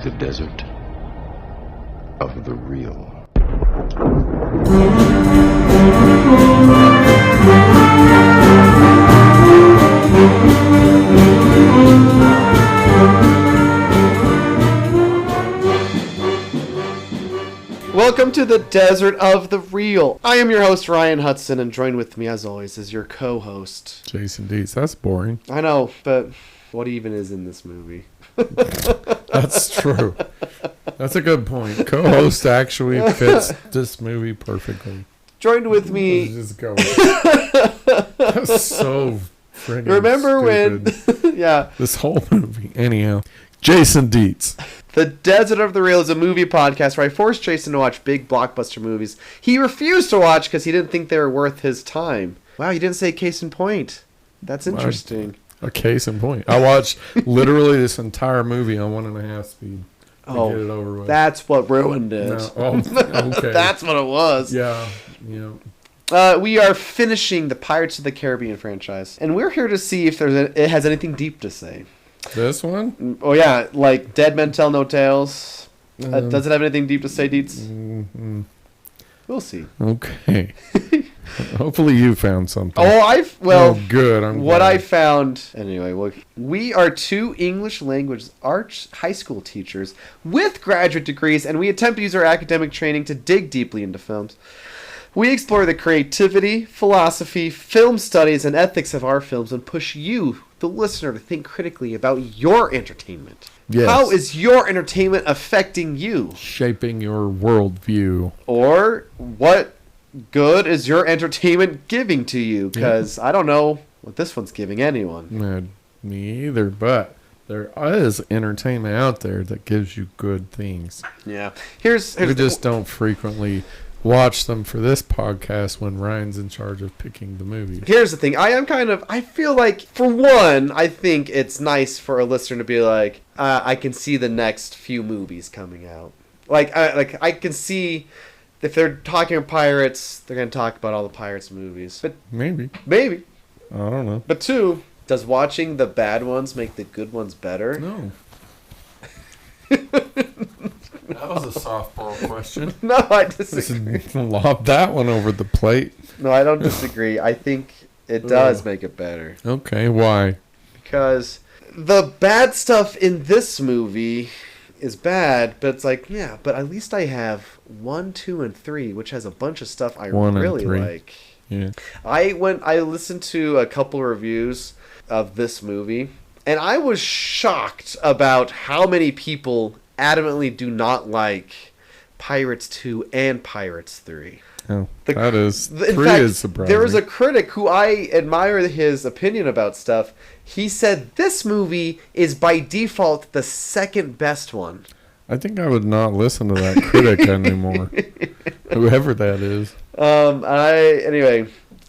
the desert of the real. Welcome to the Desert of the Real. I am your host, Ryan Hudson, and joined with me, as always, is your co-host, Jason Dietz. That's boring. I know, but what even is in this movie? That's true. That's a good point. Co-host actually fits this movie perfectly. Joined with me... Let's just go. That's so friggin' Remember stupid. when... yeah. This whole movie. Anyhow. Jason Dietz. The Desert of the Real is a movie podcast where I forced Jason to watch big blockbuster movies he refused to watch because he didn't think they were worth his time. Wow, you didn't say case in point. That's interesting. A case in point. I watched literally this entire movie on 1.5 speed to get it over with. That's what ruined it. No. Oh, okay. That's what it was. Yeah. Yeah. We are finishing the Pirates of the Caribbean franchise, and we're here to see if it has anything deep to say. This one? Oh, yeah, like Dead Men Tell No Tales. Does it have anything deep to say, Dietz? Mm-hmm. We'll see. Okay. Hopefully you found something. Good. I'm what glad. I found anyway. We are two English language arts high school teachers with graduate degrees, and we attempt to use our academic training to dig deeply into films. We explore the creativity, philosophy, film studies, and ethics of our films and push you, the listener, to think critically about your entertainment. Yes. How is your entertainment affecting you? Shaping your worldview. Or what good is your entertainment giving to you? Because I don't know what this one's giving anyone. Me either, but there is entertainment out there that gives you good things. Yeah. We just don't frequently watch them for this podcast when Ryan's in charge of picking the movie. Here's the thing. I feel like, for one, I think it's nice for a listener to be like, I can see the next few movies coming out. I can see if they're talking pirates, they're going to talk about all the Pirates movies. But Maybe. I don't know. But two, does watching the bad ones make the good ones better? No. That was a softball question. No, I disagree. Lob that one over the plate. No, I don't disagree. I think it does make it better. Okay, why? Because the bad stuff in this movie is bad, but it's like, yeah, but at least I have 1, 2, and 3, which has a bunch of stuff I really like. Yeah. I listened to a couple reviews of this movie, and I was shocked about how many people adamantly do not like Pirates 2 and Pirates 3. Oh, that is... In 3 fact, is surprising. there was a critic who I admire his opinion about stuff. He said this movie is by default the second best one. I think I would not listen to that critic anymore. Whoever that is.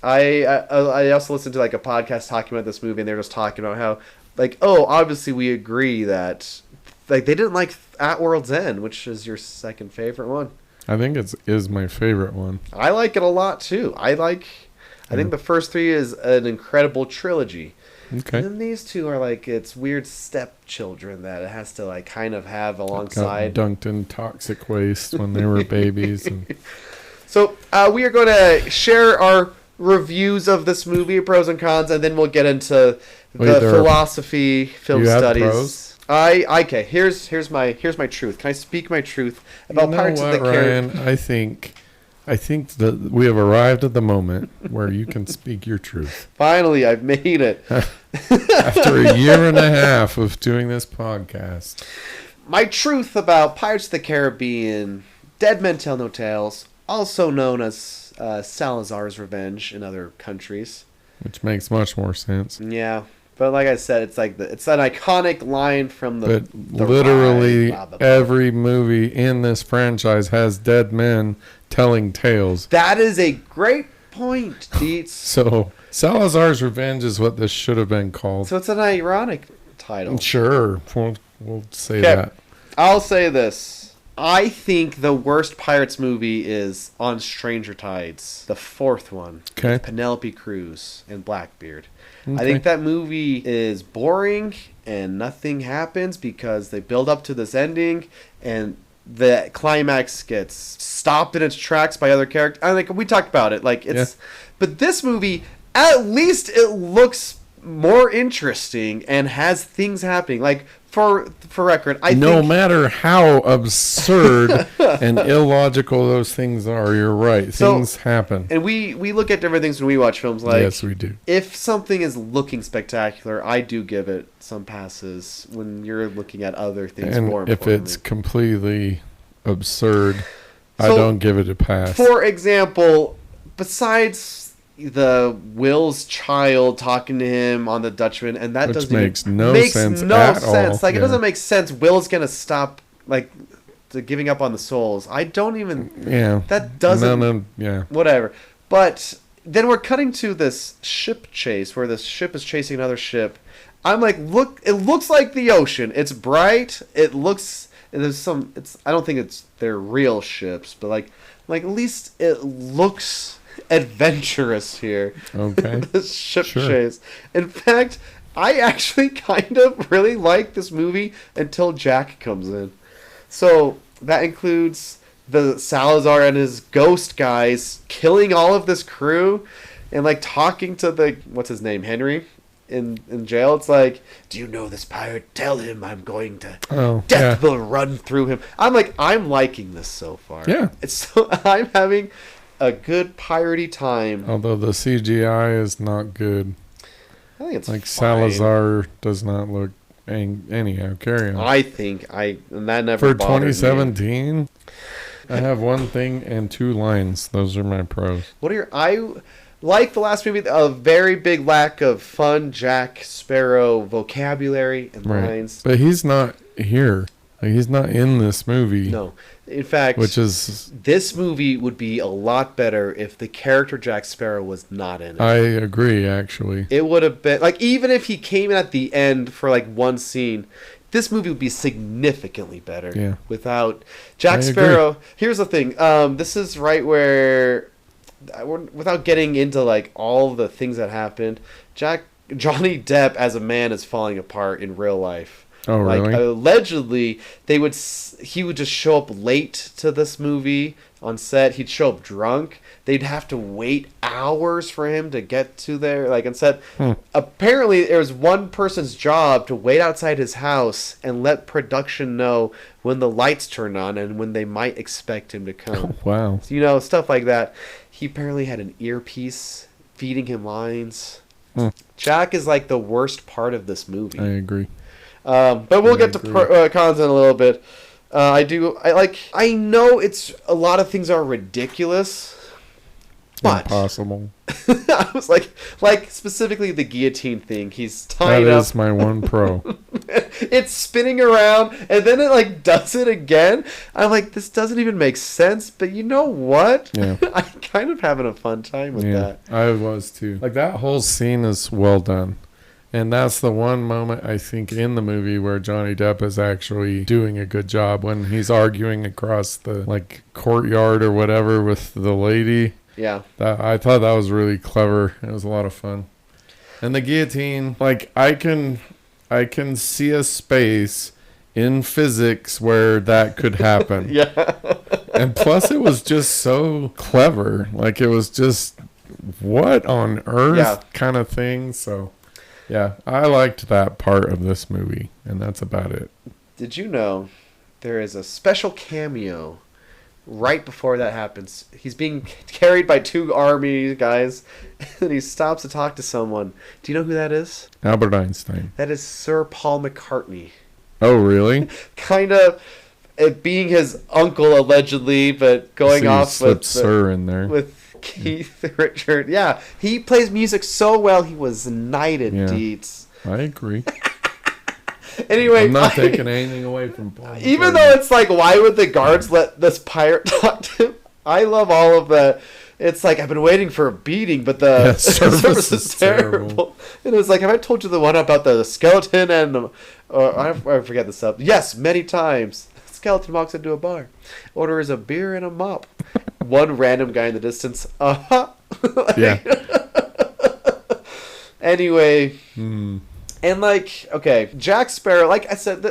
I also listened to like a podcast talking about this movie, and they're just talking about how, like, obviously we agree that, like, they didn't like At World's End, which is your second favorite one. I think it is my favorite one. I like it a lot too. I think the first 3 is an incredible trilogy. Okay. And then these two are like its weird stepchildren that it has to like kind of have alongside. Got dunked in toxic waste when they were babies. And... So we are going to share our reviews of this movie, pros and cons, and then we'll get into the philosophy, film studies. Pros? Okay. Here's my truth. Can I speak my truth about Pirates of the Caribbean? Ryan, I think that we have arrived at the moment where you can speak your truth. Finally, I've made it. After a year and a half of doing this podcast. My truth about Pirates of the Caribbean, Dead Men Tell No Tales, also known as Salazar's Revenge in other countries. Which makes much more sense. Yeah. But like I said, it's like it's an iconic line from the literally ride, blah, blah, blah. Every movie in this franchise has dead men telling tales. That is a great point, Dietz. So Salazar's Revenge is what this should have been called. So it's an ironic title. Sure, we'll say that. I'll say this. I think the worst Pirates movie is On Stranger Tides, the fourth one. Okay. Penelope Cruz and Blackbeard. Okay. I think that movie is boring and nothing happens because they build up to this ending, and the climax gets stopped in its tracks by other characters. I like we talked about it, like it's, but this movie, at least it looks more interesting and has things happening. Like for record, I no think, matter how absurd and illogical those things are, you're right. Things happen. And we look at different things when we watch films. Like, yes, we do. If something is looking spectacular, I do give it some passes when you're looking at other things And more if importantly. it's completely absurd, I So, don't give it a pass. For example, besides the Will's child talking to him on the Dutchman, and that Which doesn't makes even, no makes sense no at sense. all. Like, it Yeah. doesn't make sense. Will's gonna stop, like, to giving up on the souls. I don't even. Yeah. That doesn't. No, yeah. Whatever. But then we're cutting to this ship chase where this ship is chasing another ship. I'm like, look! It looks like the ocean. It's bright. It looks. There's some. It's. I don't think they're real ships, but like at least it looks adventurous here. Okay. This ship Sure. chase. In fact, I actually kind of really like this movie until Jack comes in. So that includes the Salazar and his ghost guys killing all of this crew and like talking to the what's his name, Henry, in jail. It's like, do you know this pirate? Tell him I'm going to death will run through him. I'm liking this so far. Yeah. I'm having a good piratey time. Although the CGI is not good. I think it's like fine. Salazar does not look anyhow. Carry on. I think and that never For bothered me. 2017, I have one thing and 2 lines. Those are my pros. I like the last movie, a very big lack of fun Jack Sparrow vocabulary and lines. But he's not here. Like, he's not in this movie. No. In fact, this movie would be a lot better if the character Jack Sparrow was not in it. I agree, actually. It would have been, like, even if he came in at the end for, like, one scene, this movie would be significantly better without Jack Sparrow. Here's the thing. This is right where, without getting into, like, all the things that happened, Johnny Depp as a man is falling apart in real life. Oh, really? Allegedly, he would just show up late to this movie on set. He'd show up drunk. They'd have to wait hours for him to get to there, like on set. Apparently, it was one person's job to wait outside his house and let production know when the lights turn on and when they might expect him to come. Oh, wow. So, stuff like that. He apparently had an earpiece feeding him lines. Jack is like the worst part of this movie. I agree. But we'll get to cons in a little bit. I know it's a lot of things are ridiculous, but impossible. I was like specifically the guillotine thing. He's tied up. That is my one pro. It's spinning around, and then it like does it again. I'm like, this doesn't even make sense. But you know what? Yeah. I'm kind of having a fun time with that. I was too. Like, that whole scene is well done. And that's the one moment, I think, in the movie where Johnny Depp is actually doing a good job when he's arguing across the, like, courtyard or whatever with the lady. Yeah. I thought that was really clever. It was a lot of fun. And the guillotine, like, I can see a space in physics where that could happen. Yeah. And plus, it was just so clever. Like, it was just, what on earth kind of thing. So... yeah, I liked that part of this movie, and that's about it. Did you know there is a special cameo right before that happens? He's being carried by 2 army guys, and he stops to talk to someone. Do you know who that is? Albert Einstein. That is Sir Paul McCartney. Oh, really? Kind of being his uncle, allegedly, but going off with Sir in there. With Keith Richard. Yeah, he plays music so well, he was knighted, Deets. I agree. Anyway, I'm not taking anything away from Paul. Even though it's like, why would the guards let this pirate talk to him? I love all of the... It's like, I've been waiting for a beating, but the service is terrible. And it was like, have I told you the one about the skeleton and... I forget the stuff. Yes, many times. The skeleton walks into a bar. Orders a beer and a mop. One random guy in the distance. Yeah. Anyway, And like, okay, Jack Sparrow, like I said,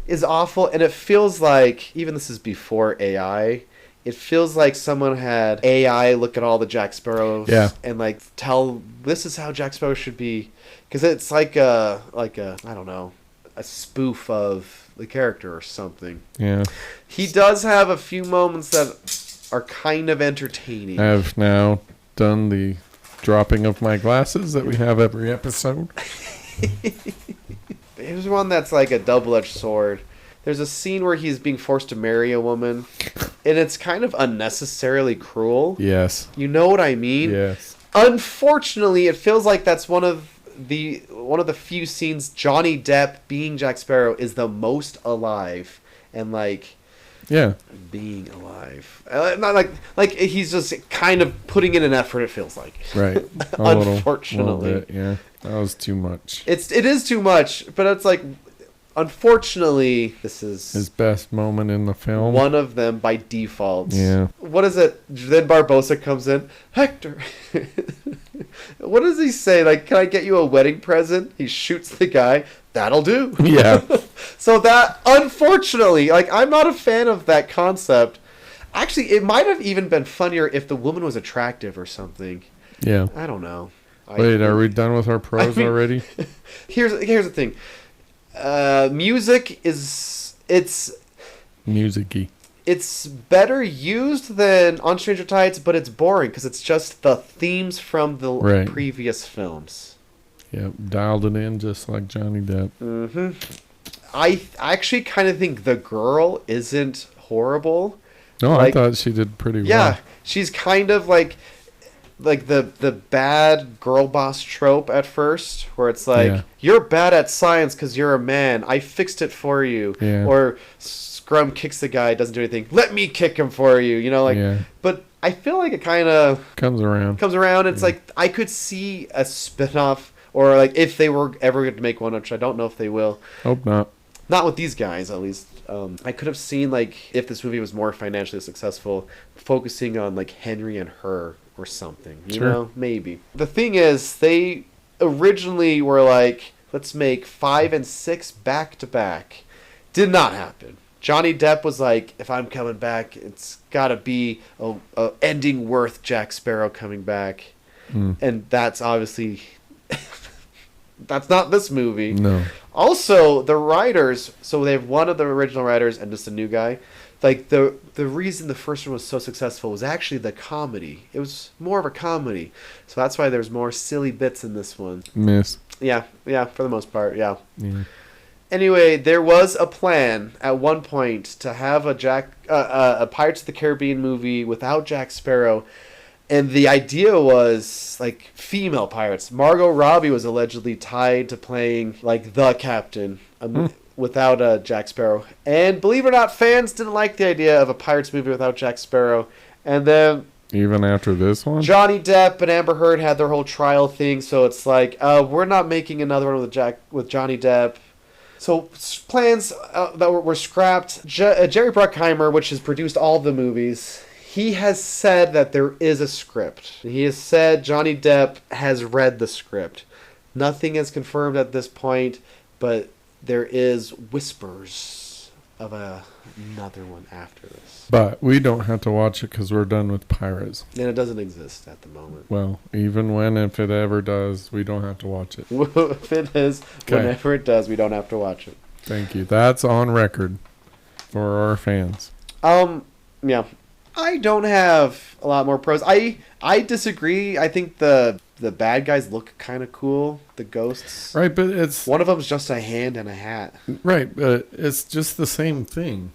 is awful, and it feels like, even this is before AI, it feels like someone had AI look at all the Jack Sparrows and like tell this is how Jack Sparrow should be, because it's like a I don't know, a spoof of the character or something. Yeah. He does have a few moments that are kind of entertaining. I have now done the dropping of my glasses that we have every episode. Here's one that's like a double-edged sword. There's a scene where he's being forced to marry a woman, and it's kind of unnecessarily cruel. Yes. You know what I mean? Yes. Unfortunately, it feels like that's one of the few scenes Johnny Depp being Jack Sparrow is the most alive, and like being alive. Not like he's just kind of putting in an effort, it feels like. Right. Unfortunately. Little bit, yeah. That was too much. It is too much, but it's like, unfortunately, this is his best moment in the film. One of them by default. Yeah. What is it? Then Barbosa comes in. Hector. What does he say? Like, can I get you a wedding present? He shoots the guy. That'll do. Yeah. So that, unfortunately, like, I'm not a fan of that concept. Actually, it might have even been funnier if the woman was attractive or something. Yeah. I don't know. Wait, are we done with our pros already? Here's the thing. Music is musicy. It's better used than on Stranger Tides, but it's boring because it's just the themes from the previous films. Yep, dialed it in just like Johnny Depp. Mm-hmm. I actually kind of think the girl isn't horrible. No, like, I thought she did pretty well. Yeah, she's kind of like the bad girl boss trope at first, where it's like, you're bad at science because you're a man. I fixed it for you. Yeah. Or Scrum kicks the guy, doesn't do anything. Let me kick him for you. You know, like. But I feel like it kind of comes around. It's like I could see a spinoff, or like if they were ever going to make one, which I don't know if they will. Hope not. Not with these guys, at least. I could have seen, like, if this movie was more financially successful, focusing on like Henry and her. Or something, you know, maybe. The thing is, they originally were like, let's make 5 and 6 back to back. Did not happen. Johnny Depp was like, if I'm coming back, it's got to be a ending worth Jack Sparrow coming back, and that's obviously that's not this movie. No. Also, the writers, so they have one of the original writers and just a new guy. Like, the reason the first one was so successful was actually the comedy. It was more of a comedy. So that's why there's more silly bits in this one. Miss. Yeah, for the most part, yeah. Anyway, there was a plan at one point to have a Pirates of the Caribbean movie without Jack Sparrow. And the idea was, like, female pirates. Margot Robbie was allegedly tied to playing, like, the captain. Without Jack Sparrow. And believe it or not, fans didn't like the idea of a Pirates movie without Jack Sparrow. And then... Even after this one? Johnny Depp and Amber Heard had their whole trial thing, so it's like, we're not making another one with Johnny Depp. So plans that were scrapped. Jerry Bruckheimer, which has produced all of the movies, he has said that there is a script. He has said Johnny Depp has read the script. Nothing is confirmed at this point, but... there is whispers of another one after this. But we don't have to watch it because we're done with Pirates. And it doesn't exist at the moment. Well, even if it ever does, we don't have to watch it. If it is, whenever it does, we don't have to watch it. Thank you. That's on record for our fans. Yeah. I don't have a lot more pros. I disagree. I think the bad guys look kind of cool. The ghosts. Right, but it's... one of them's just a hand and a hat. Right, but it's just the same thing.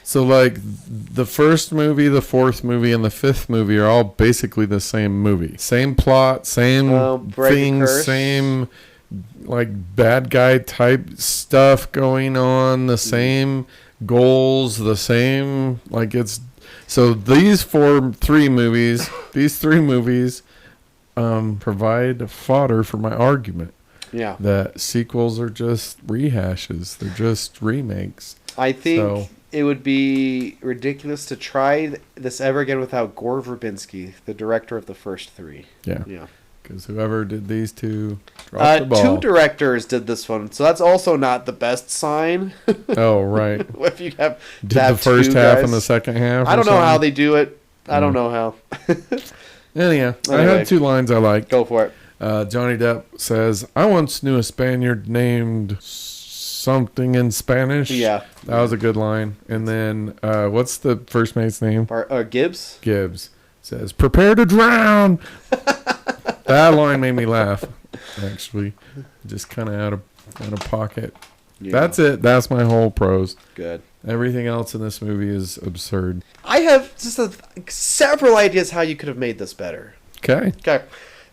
So, like, the first movie, the fourth movie, and the fifth movie are all basically the same movie. Same plot, same things, same, like, bad guy type stuff going on, the same goals, the same... like, it's... So these three movies provide fodder for my argument. Yeah. That sequels are just rehashes. They're just remakes. I think it would be ridiculous to try this ever again without Gore Verbinski, the director of the first three. Yeah. Yeah. Because whoever did these two dropped the ball. 2 directors did this one, so that's also not the best sign. Oh, right. If you have Did the first half and the second half? I don't know how they do it. I don't know how. Anyhow, I Anyway. had 2 lines I liked. Go for it. Johnny Depp says, I once knew a Spaniard named something in Spanish. Yeah. That was a good line. And then, what's the first mate's name? Gibbs? Gibbs says, prepare to drown. That line made me laugh, actually. Just kind of out of pocket. Yeah. That's it. That's my whole pros. Good. Everything else in this movie is absurd. I have just several ideas how you could have made this better. Okay. Okay.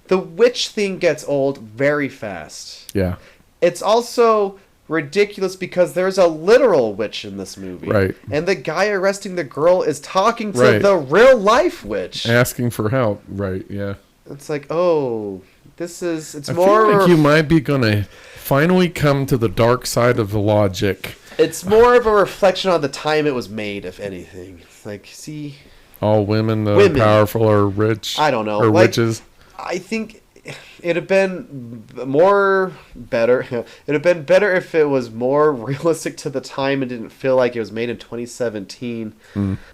The witch thing gets old very fast. Yeah. It's also ridiculous because there's a literal witch in this movie. Right. And the guy arresting the girl is talking to Right. the real life witch. Asking for help. Right. Yeah. It's like, oh, it's I more... feel like you might be going to finally come to the dark side of the logic. It's more of a reflection on the time it was made, if anything. It's like, see... All women, Women. Powerful or rich. I don't know. Or Like, witches. I think it'd have been better. It'd have been better if it was more realistic to the time and didn't feel like it was made in 2017.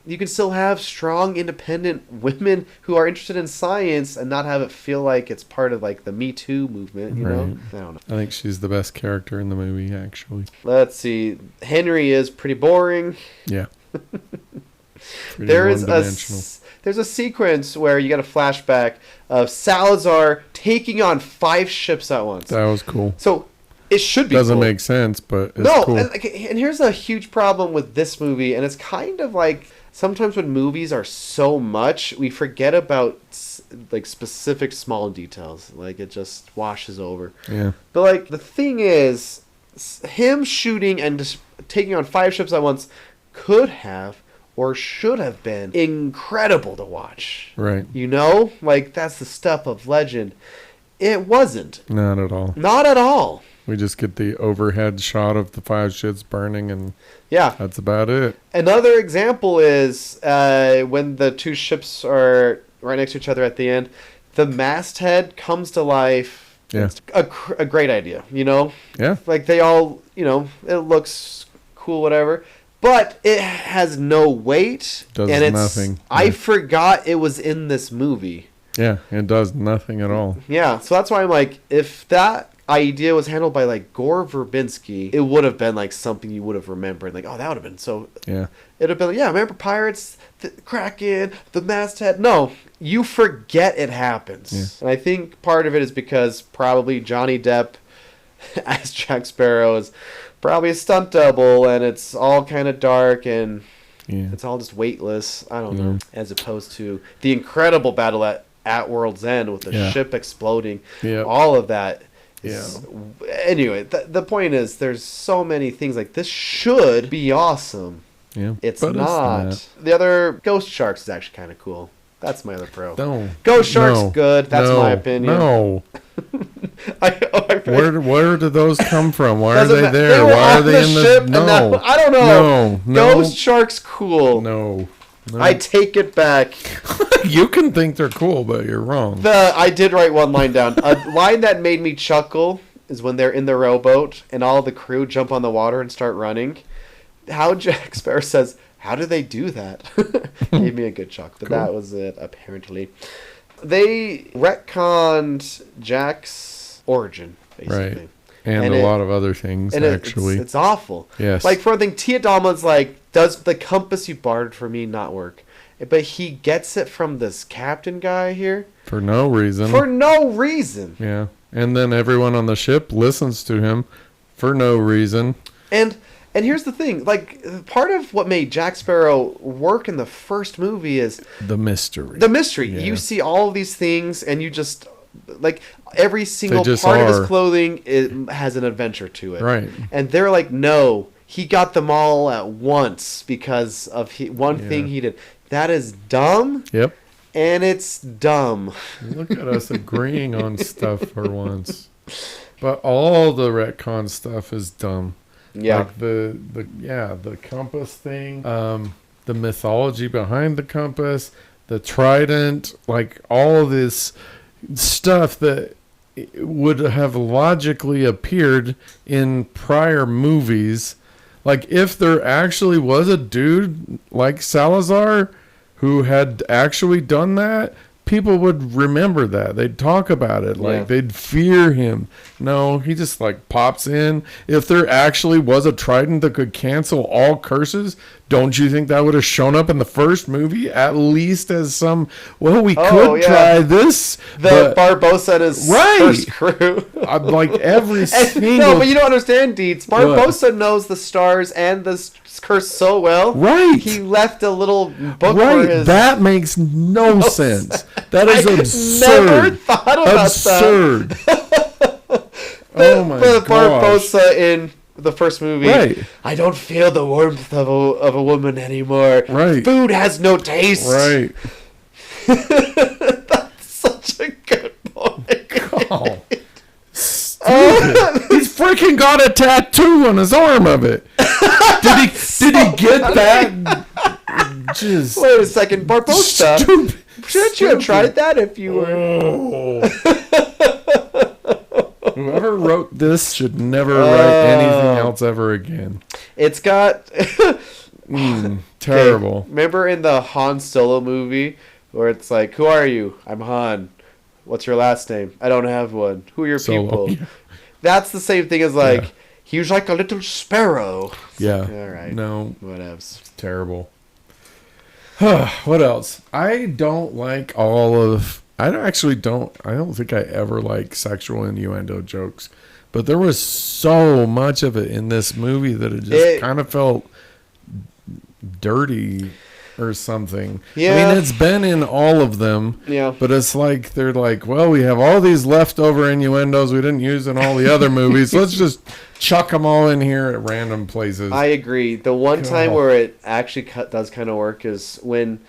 You can still have strong, independent women who are interested in science and not have it feel like it's part of like the Me Too movement. You know, Right. I don't know. I think she's the best character in the movie, actually. Let's see. Henry is pretty boring. Yeah. Pretty There's one-dimensional. there's a sequence where you get a flashback of Salazar taking on 5 ships at once. That was cool. So it should be Doesn't cool. make sense, but it's No, cool. and here's a huge problem with this movie, and it's kind of like sometimes when movies are so much, we forget about like specific small details. Like it just washes over. Yeah. But like the thing is, him shooting and just taking on 5 ships at once could have or should have been incredible to watch. Right. You know? Like that's the stuff of legend. It wasn't. Not at all. Not at all. We just get the overhead shot of the 5 ships burning, and Yeah. that's about it. Another example is when the 2 ships are right next to each other at the end, the masthead comes to life. Yeah. It's a great idea, you know? Yeah. Like they all, you know, it looks cool, whatever. But it has no weight. Does and it's, nothing. I Yeah. forgot it was in this movie. Yeah. It does nothing at all. Yeah, so that's why I'm like, if that idea was handled by like Gore Verbinski, it would have been like something you would have remembered. Like, oh, that would have been so. Yeah. It'd have been like, yeah, remember Pirates, the Kraken, the masthead. No, you forget it happens. Yeah. And I think part of it is because probably Johnny Depp as Jack Sparrow is probably a stunt double, and it's all kind of dark and Yeah. it's all just weightless. I don't know. As opposed to the incredible battle at World's End with the Yeah. ship exploding. Yep. All of that. Anyway, the point is there's so many things like this should be awesome. Yeah. It's But not. The other Ghost Sharks is actually kind of cool. That's my other pro. No. Ghost Sharks No. good. That's No. my opinion. No. I Where did those come from? Why are Doesn't they ma- there? were Why are on they the in ship, the and now- No. I don't know. No. Ghost Sharks cool. No. No. I take it back. You can think they're cool, but you're wrong. I did write one line down. A line that made me chuckle is when they're in the rowboat and all the crew jump on the water and start running. How Jack Sparrow says, "How do they do that?" Gave me a good chuckle. But Cool. that was it, apparently. They retconned Jack's origin, basically. Right. And And a it- lot of other things, And actually. it's awful. Yes. Like, for one thing, Tia Dalma's like, does the compass you borrowed for me not work? But he gets it from this captain guy here For no reason. for no reason. Yeah. And then everyone on the ship listens to him for no reason. And here's the thing, like, part of what made Jack Sparrow work in the first movie is The mystery. the mystery. Yeah. You see all of these things, and you just, like, every single just part of his are. clothing has an adventure to it. Right. And they're like, no, he got them all at once because of one thing he did. That is dumb, Yep. and it's dumb. Look at us agreeing on stuff for once. But all the retcon stuff is dumb. Yeah. Like the compass thing, the mythology behind the compass, the trident, like all of this stuff that would have logically appeared in prior movies. Like, if there actually was a dude like Salazar who had actually done that, people would remember that. They'd talk about it. Like, they'd fear him. No, he just, like, pops in. If there actually was a trident that could cancel all curses, don't you think that would have shown up in the first movie? At least as some, well, we could try this. Barbossa and his first crew. Like, every single... No, but you don't understand, Deeds. Barbossa knows the stars and the curse so well. Right. He left a little book for his... That makes no sense. That is absurd. Never thought about that. Oh my gosh. Barbossa in the first movie. Right. I don't feel the warmth of a woman anymore. Right. Food has no taste. Right. That's such a good point. Oh. He's freaking got a tattoo on his arm of it. Did he get that? Just wait a second, Barbossa. Shouldn't you have tried that if you were? Whoever wrote this should never write anything else ever again. It's got terrible. Okay, remember in the Han Solo movie where it's like, "Who are you? I'm Han. What's your last name? I don't have one. Who are your people?" Yeah. That's the same thing as like he was like a little sparrow. Yeah. All right. No. Whatevs. Terrible. What else? I don't like all of... I don't think I ever like sexual innuendo jokes. But there was so much of it in this movie that it just kind of felt dirty or something. Yeah. I mean, it's been in all of them. Yeah. But it's like, they're like, well, we have all these leftover innuendos we didn't use in all the other movies. Let's just chuck them all in here at random places. I agree. The one time where it actually does kind of work is when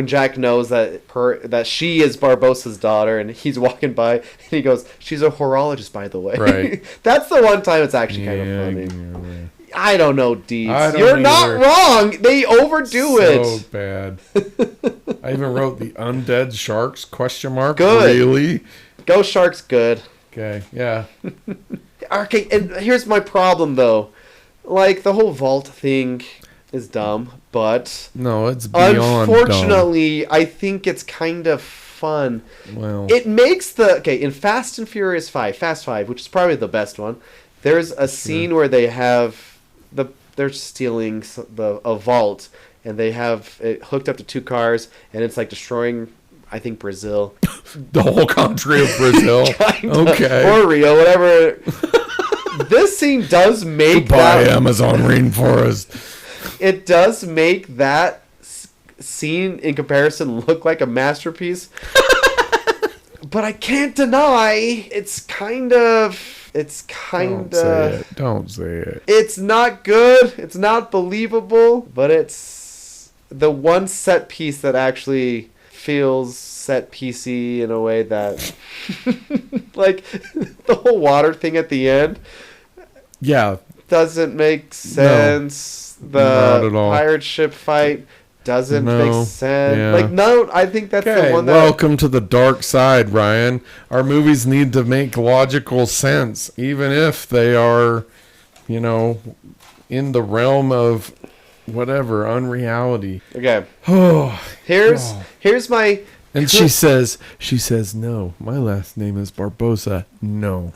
Jack knows that she is Barbossa's daughter, and he's walking by, and he goes, "She's a horologist, by the way." Right. That's the one time it's actually kind of funny. Yeah. I don't know, Deeds. You're not wrong. They overdo it. So bad. I even wrote the undead sharks ? Good. Really? Go Sharks. Good. Okay. Yeah. Okay, and here's my problem though. Like, the whole vault thing is dumb, but no, it's beyond unfortunately dumb. I think it's kind of fun. Well, it makes in Fast and Furious 5, Fast 5, which is probably the best one, there's a scene where they have they're stealing a vault, and they have it hooked up to two cars, and it's like destroying, I think, Brazil. The whole country of Brazil. Okay. Or Rio, whatever. This scene does make Goodbye, Amazon rainforest. It does make that scene in comparison look like a masterpiece. But I can't deny it's kind of... Don't say it. It's not good. It's not believable. But it's the one set piece that actually feels set piecey in a way that... like, the whole water thing at the end... Yeah. Doesn't make sense. No, not at all. The pirate ship fight doesn't make sense. Yeah. Like, no, I think that's the one that... Welcome to the dark side, Ryan. Our movies need to make logical sense, even if they are, in the realm of whatever, unreality. Okay. Oh, here's my... And she says, no, my last name is Barbossa. No.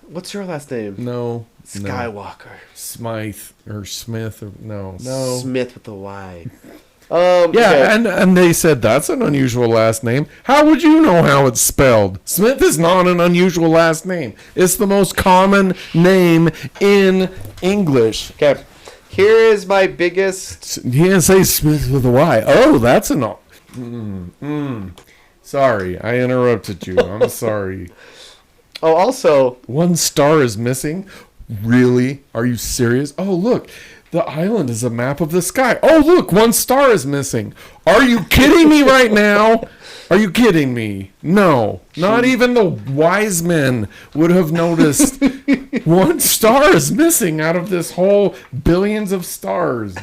What's your last name? No. Skywalker. Smythe or Smith or no. Smith with a Y. And they said that's an unusual last name. How would you know how it's spelled? Smith is not an unusual last name. It's the most common name in English. Okay. Here is my biggest... He didn't say Smith with a Y. Oh, that's an... Sorry, I interrupted you. I'm sorry. Oh, also... One star is missing? Really? Are you serious? Oh, look. The island is a map of the sky. Oh, look. One star is missing. Are you kidding me right now? Are you kidding me? No. Not even the wise men would have noticed. One star is missing out of this whole billions of stars.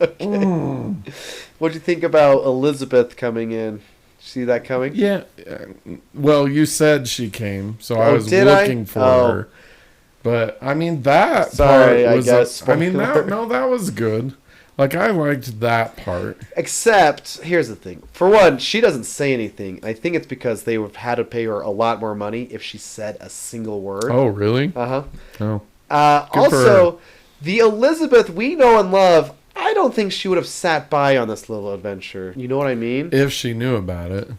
Okay. What'd you think about Elizabeth coming in? See that coming? Yeah. Well, you said she came, so I Oh, was did I? looking for Oh. her. But I mean that Sorry, part I was. guess. I mean Spoiler. that was good. Like I liked that part. Except, here's the thing. For one, she doesn't say anything. I think it's because they would have had to pay her a lot more money if she said a single word. Oh, really? Uh-huh. Oh. Good for Also, the Elizabeth we know and love, I don't think she would have sat by on this little adventure. You know what I mean? If she knew about it.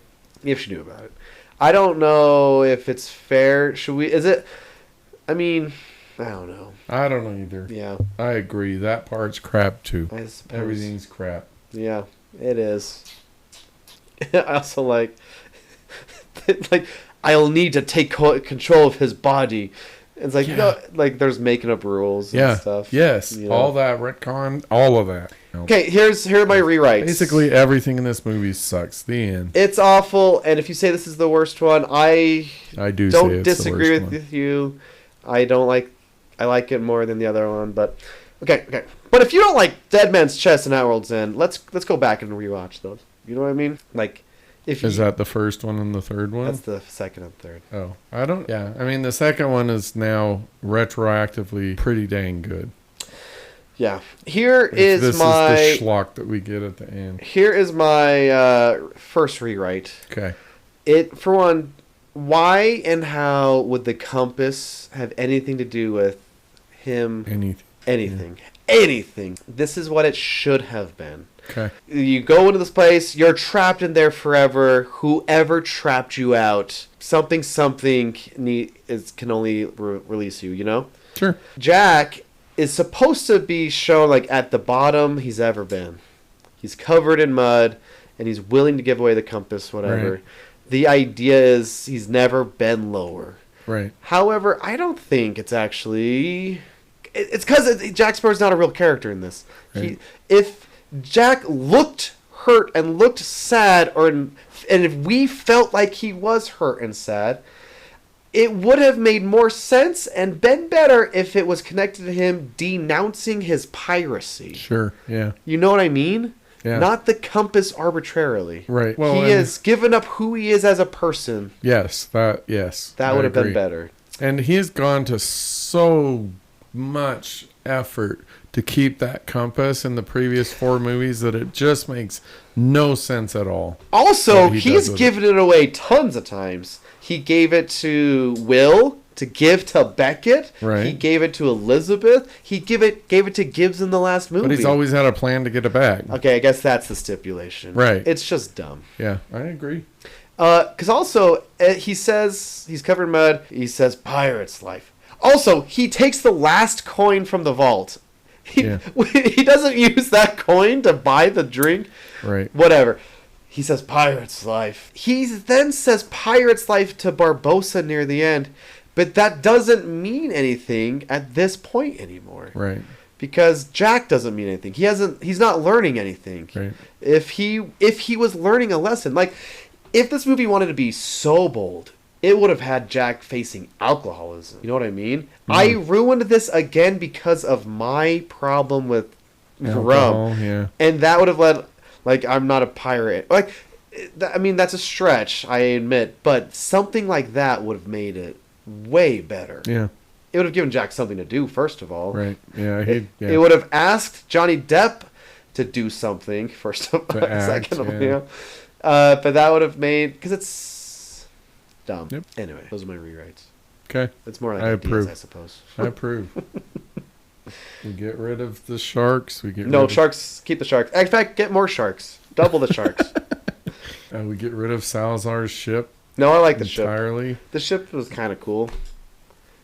If she knew about it. I don't know if it's fair. Is it... I mean, I don't know. I don't know either. Yeah. I agree. That part's crap too. I suppose. Everything's crap. Yeah, it is. I also like, I'll need to take control of his body. It's like, like there's making up rules and stuff. Yes. You know? All that retcon, all of that. Okay, here are my rewrites. Basically, everything in this movie sucks. The end. It's awful, and if you say this is the worst one, I don't say it's disagree the worst with you. I like it more than the other one, but okay. But if you don't like Dead Man's Chest and Outworld's End, let's go back and rewatch those. You know what I mean? Like, Is that the first one and the third one? That's the second and third. Oh, I don't. Yeah, I mean the second one is now retroactively pretty dang good. Yeah. This is the schlock that we get at the end. Here is my first rewrite. Okay. For one, why and how would the compass have anything to do with him? Anything. This is what it should have been. Okay. You go into this place, you're trapped in there forever. Whoever trapped you out, something can only release you, you know? Sure. Jack is supposed to be shown like at the bottom he's ever been. He's covered in mud and he's willing to give away the compass, whatever. Right. The idea is he's never been lower. Right. However, I don't think it's actually... It's because Jack Sparrow's not a real character in this. Right. If Jack looked hurt and looked sad, and if we felt like he was hurt and sad, it would have made more sense and been better if it was connected to him denouncing his piracy. Sure, yeah. You know what I mean? Yeah. Not the compass arbitrarily. Right. Well, he has given up who he is as a person. Yes. That would have been better. And he's gone to so much effort to keep that compass in the previous 4 movies that it just makes no sense at all. Also, he's given it away tons of times. He gave it to Will to give to Beckett. Right. He gave it to Elizabeth. He gave it to Gibbs in the last movie. But he's always had a plan to get it back. Okay, I guess that's the stipulation. Right. It's just dumb. Yeah, I agree. Because also, he says, he's covered in mud, he says, pirate's life. Also, he takes the last coin from the vault. He doesn't use that coin to buy the drink. Right. Whatever. He says pirate's life. He then says pirate's life to Barbossa near the end, but that doesn't mean anything at this point anymore. Right. Because Jack doesn't mean anything. He's not learning anything. Right. If he was learning a lesson, like if this movie wanted to be so bold, it would have had Jack facing alcoholism. You know what I mean? I ruined this again because of my problem with rum. Yeah. And that would have led, like, I'm not a pirate. Like, I mean, that's a stretch, I admit. But something like that would have made it way better. Yeah. It would have given Jack something to do, first of all. Right. Yeah. It would have asked Johnny Depp to do something, first of all. Second of all. Yeah. But that would have made... Because it's dumb. Yep. Anyway, those are my rewrites. Okay. It's more like I ideas, approve. I suppose. I approve. We get rid of the sharks. Sharks. Keep the sharks. In fact, get more sharks. Double the sharks. We get rid of Salazar's ship. No, I like the entirely. ship. The ship was kind of cool.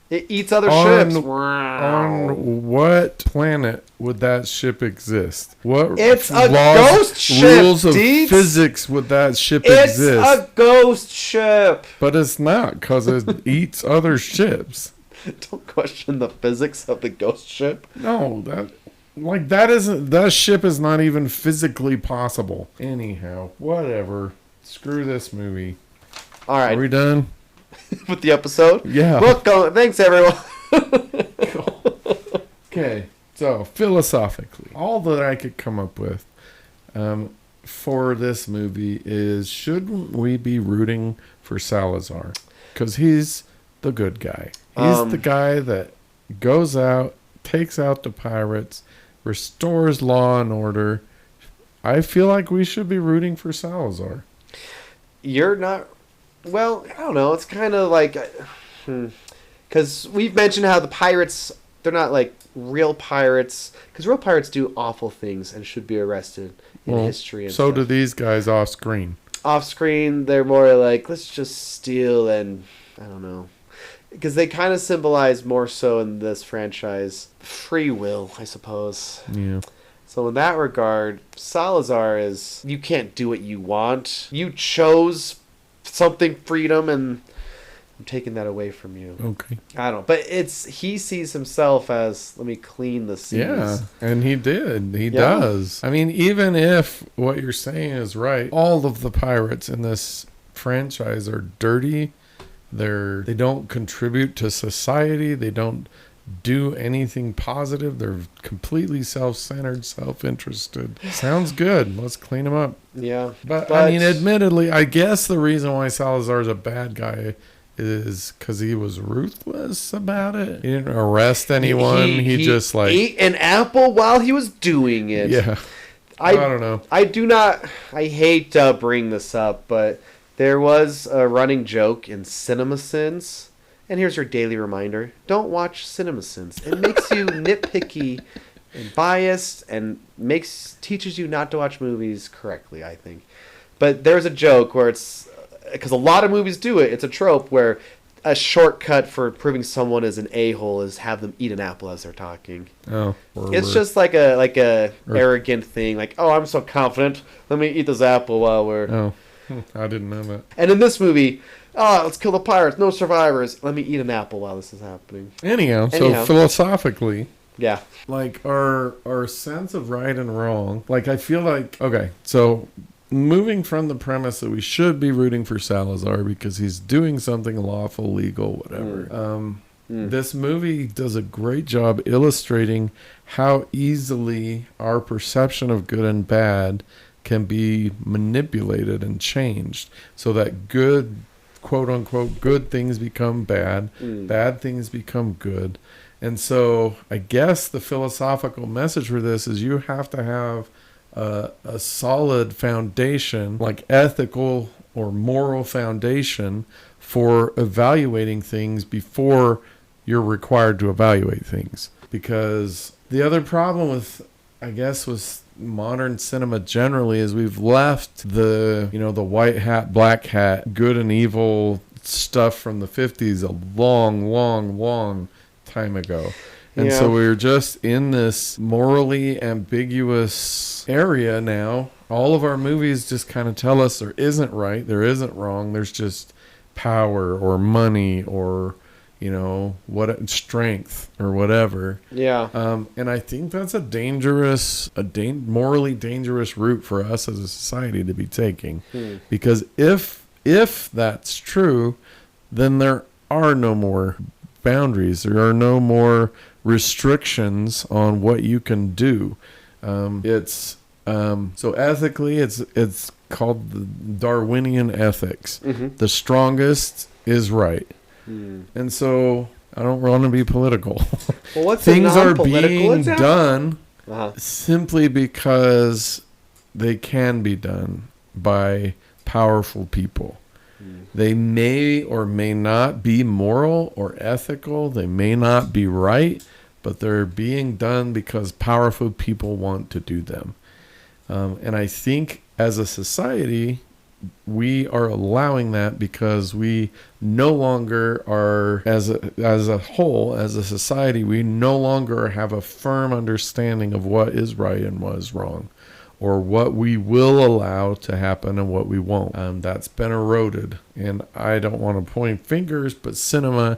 It eats other ships. On what planet would that ship exist? What it's a ghost ship. Rules of physics would that ship exist? It's a ghost ship. But it's not, because it eats other ships. Don't question the physics of the ghost ship. No, that ship is not even physically possible. Anyhow, whatever. Screw this movie. All right. Are we done? With the episode? Yeah. Welcome. Thanks, everyone. Okay. So, philosophically, all that I could come up with, for this movie is, shouldn't we be rooting for Salazar? Because he's the good guy. He's the guy that goes out, takes out the pirates, restores law and order. I feel like we should be rooting for Salazar. You're not... Well, I don't know. It's kind of like... Because we've mentioned how the pirates, they're not like real pirates. Because real pirates do awful things and should be arrested in history and so stuff. do these guys off screen. Off screen, they're more like, let's just steal and... I don't know. Because they kind of symbolize more so in this franchise free will, I suppose. Yeah. So in that regard, Salazar is, you can't do what you want. You chose something freedom, and I'm taking that away from you. Okay. I don't know. But he sees himself as, let me clean the seas. Yeah, and he did. He does. I mean, even if what you're saying is right, all of the pirates in this franchise are dirty. They don't contribute to society. They don't do anything positive. They're completely self-centered, self-interested. Sounds good. Let's clean them up. Yeah. But I mean, admittedly, I guess the reason why Salazar's a bad guy is because he was ruthless about it. He didn't arrest anyone. He just like ate an apple while he was doing it. Yeah. I don't know. I hate to bring this up, but there was a running joke in CinemaSins, and here's your daily reminder: don't watch CinemaSins. It makes you nitpicky and biased, and teaches you not to watch movies correctly, I think. But there's a joke where it's, because a lot of movies do it, it's a trope where a shortcut for proving someone is an a-hole is have them eat an apple as they're talking. Oh, it's just like a arrogant thing, like, oh, I'm so confident, let me eat this apple while we're... Oh. I didn't know that. And in this movie, let's kill the pirates, no survivors. Let me eat an apple while this is happening. Anyhow. So philosophically, yeah, like our sense of right and wrong, like I feel like, okay, so moving from the premise that we should be rooting for Salazar because he's doing something lawful, legal, whatever. This movie does a great job illustrating how easily our perception of good and bad can be manipulated and changed so that good, quote unquote, good things become bad, bad things become good. And so I guess the philosophical message for this is you have to have a solid foundation, like ethical or moral foundation for evaluating things before you're required to evaluate things. Because the other problem with, I guess, with modern cinema generally is we've left the white hat, black hat, good and evil stuff from the 50s a long time ago. And so we're just in this morally ambiguous area now. All of our movies just kind of tell us there isn't right, there isn't wrong, there's just power or money or what strength or whatever. Yeah. And I think that's a dangerous, morally dangerous route for us as a society to be taking. Because if that's true, then there are no more boundaries. There are no more restrictions on what you can do. So ethically, it's called the Darwinian Ethics. The strongest is right. And so I don't want to be political. Well, what's things are being done simply because they can be done by powerful people. They may or may not be moral or ethical. They may not be right, but they're being done because powerful people want to do them. And I think as a society, we are allowing that because we no longer are, as a whole, as a society, we no longer have a firm understanding of what is right and what is wrong, or what we will allow to happen and what we won't. That's been eroded. And I don't want to point fingers, but cinema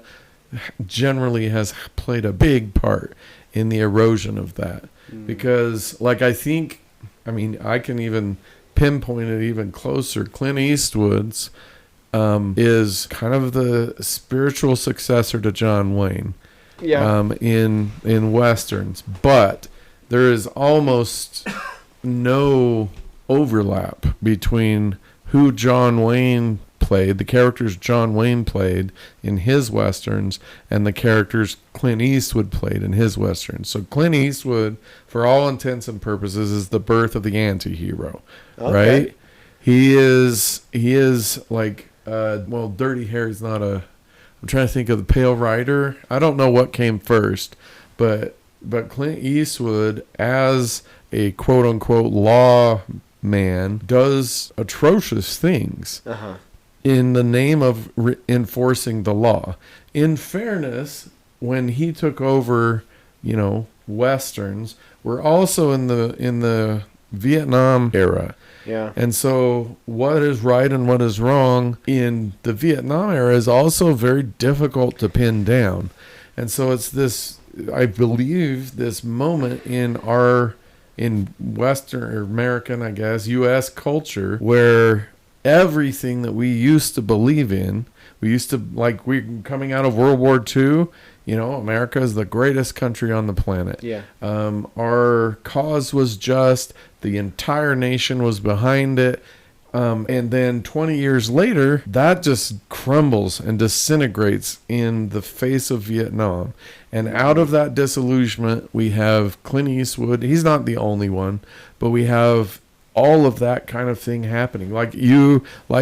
generally has played a big part in the erosion of that. Because, like, I can even pinpoint it even closer. Clint Eastwood's is kind of the spiritual successor to John Wayne in westerns, but there is almost no overlap between who John Wayne played, the characters John Wayne played in his westerns, and the characters Clint Eastwood played in his westerns. So Clint Eastwood, for all intents and purposes, is the birth of the anti-hero, right? He is like, well, Dirty Harry's not a, I'm trying to think of the Pale Rider. I don't know what came first, but Clint Eastwood, as a quote-unquote law man, does atrocious things in the name of enforcing the law. In fairness, when he took over, westerns, we're also in the Vietnam era. Yeah. And so what is right and what is wrong in the Vietnam era is also very difficult to pin down. And so it's this, I believe, this moment in Western or American, I guess, U.S. culture, where everything that we used to believe in, we're coming out of World War II, America is the greatest country on the planet. Yeah. Our cause was just, the entire nation was behind it. And then 20 years later, that just crumbles and disintegrates in the face of Vietnam. And out of that disillusionment, we have Clint Eastwood. He's not the only one, but we have all of that kind of thing happening. Like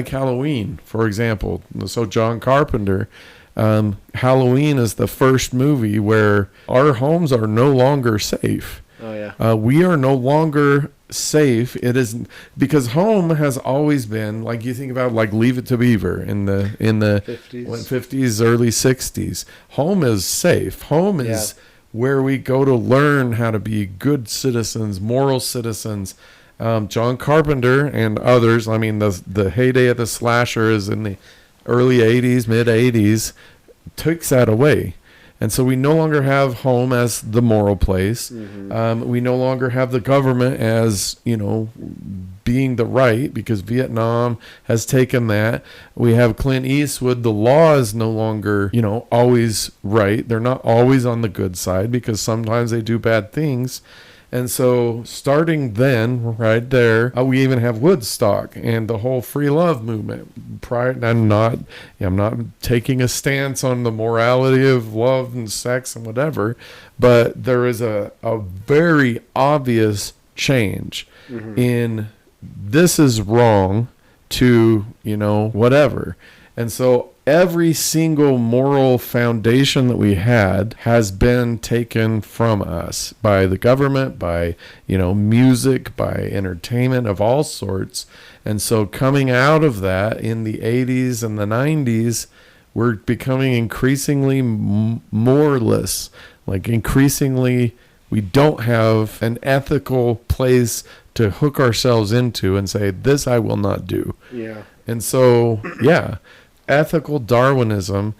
Halloween, for example. So John Carpenter, Halloween is the first movie where our homes are no longer safe. Oh yeah. We are no longer safe. It is because home has always been, like, you think about like Leave It to Beaver in the 50s, early 60s. Home is safe. Home is where we go to learn how to be good citizens, moral citizens. John Carpenter and others, I mean, the heyday of the slasher is in the early 80s, mid 80s, takes that away. And so we no longer have home as the moral place. Mm-hmm. We no longer have the government as, being the right, because Vietnam has taken that. We have Clint Eastwood. The law is no longer, always right. They're not always on the good side, because sometimes they do bad things. And so starting then, right there, we even have Woodstock and the whole free love movement. I'm not taking a stance on the morality of love and sex and whatever, but there is a very obvious change in this is wrong to, whatever. And so every single moral foundation that we had has been taken from us by the government, by, music, by entertainment of all sorts. And so coming out of that in the 80s and the 90s, we're becoming increasingly moralist. Like increasingly, we don't have an ethical place to hook ourselves into and say, this I will not do. Yeah. And so, ethical Darwinism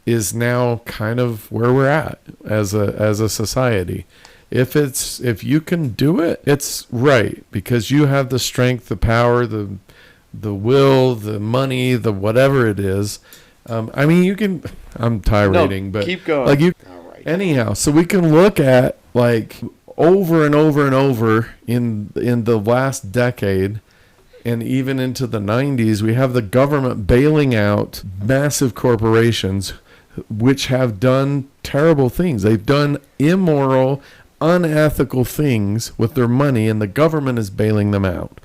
is now kind of where we're at as a society. If you can do it, it's right, because you have the strength, the power, the will, the money, the whatever it is. You can. I'm tirading, but keep going. All right. Anyhow, so we can look at over and over and over in the last decade. And even into the 90s, we have the government bailing out massive corporations which have done terrible things. They've done immoral, unethical things with their money, and the government is bailing them out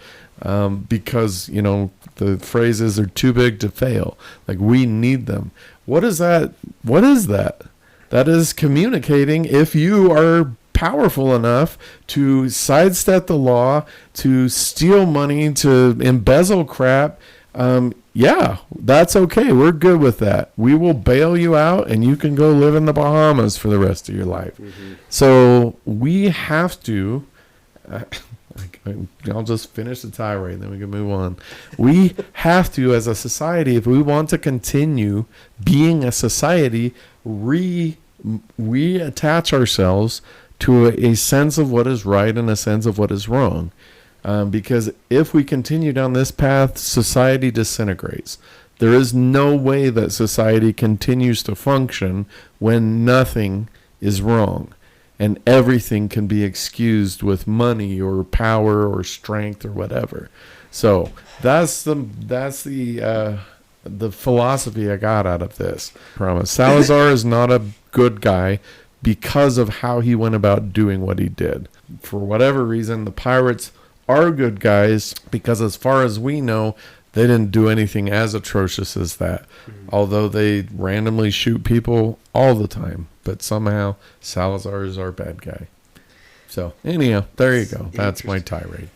because, the phrases are too big to fail. Like, we need them. What is that? What is that? That is communicating, if you are powerful enough to sidestep the law, to steal money, to embezzle crap, that's okay. We're good with that. We will bail you out and you can go live in the Bahamas for the rest of your life. Mm-hmm. So we have to, I'll just finish the tirade, then we can move on. We have to, as a society, if we want to continue being a society, reattach ourselves to a sense of what is right and a sense of what is wrong. Because if we continue down this path, society disintegrates. There is no way that society continues to function when nothing is wrong. and everything can be excused with money or power or strength or whatever. So that's the philosophy I got out of this. Promise. Salazar is not a good guy because of how he went about doing what he did. For whatever reason, the pirates are good guys because, as far as we know, they didn't do anything as atrocious as that. Although they randomly shoot people all the time. But somehow Salazar is our bad guy. So anyhow, there you go. That's my tirade.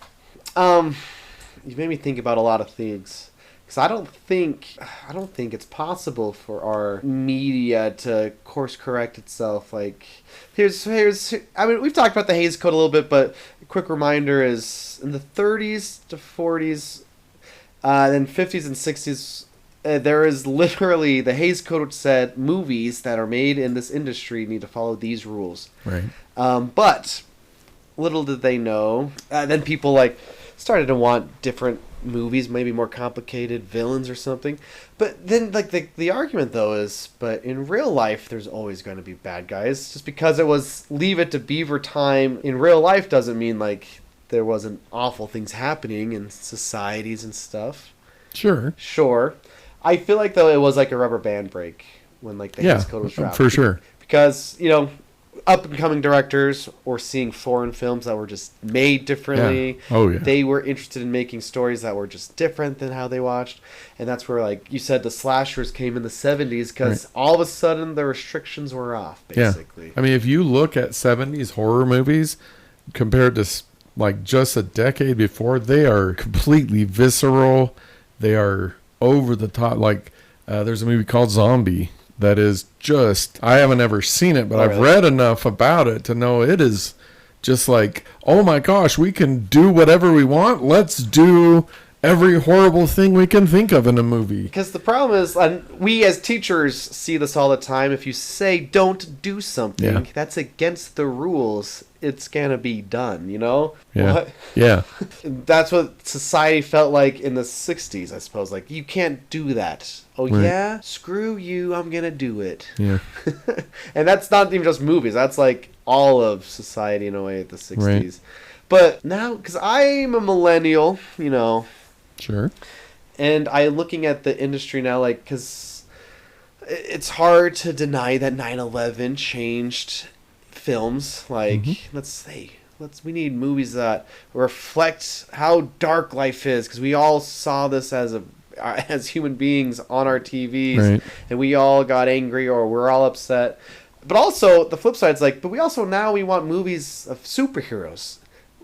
You made me think about a lot of things. Because I don't think it's possible for our media to course correct itself. Like, here's. I mean, we've talked about the Hays Code a little bit, but a quick reminder is in the 30s to 40s, then 50s and 60s, there is literally the Hays Code, which said movies that are made in this industry need to follow these rules. Right. But little did they know, then people like started to want different movies, maybe more complicated villains or something. But then like the argument though is, but in real life there's always going to be bad guys. Just because it was Leave It to Beaver time in real life doesn't mean like there wasn't awful things happening in societies and stuff. Sure. I feel like though it was like a rubber band break when like the Hays Code was dropped. For sure. Because, you know, up and coming directors or seeing foreign films that were just made differently. Yeah. Oh, yeah. They were interested in making stories that were just different than how they watched. And that's where, like you said, the slashers came in the 70s because all of a sudden the restrictions were off, basically. Yeah. I mean, if you look at 70s horror movies compared to like just a decade before, they are completely visceral. They are over the top. Like there's a movie called Zombie that is just, I haven't ever seen it, but I've read enough about it to know it is just like, oh my gosh, we can do whatever we want. Let's do every horrible thing we can think of in a movie. Because the problem is, we as teachers see this all the time. If you say don't do something, that's against the rules, it's going to be done, you know? Yeah. What? Yeah. That's what society felt like in the 60s, I suppose. Like, you can't do that. Oh, yeah? Screw you, I'm going to do it. Yeah. And that's not even just movies. That's like all of society in a way at the 60s. Right. But now, because I'm a millennial, you know. Sure. And I'm looking at the industry now, like, because it's hard to deny that 9/11 changed films. Like, we need movies that reflect how dark life is, because we all saw this as human beings on our TVs, and we all got angry or we're all upset. But also, the flip side is like, but we want movies of superheroes.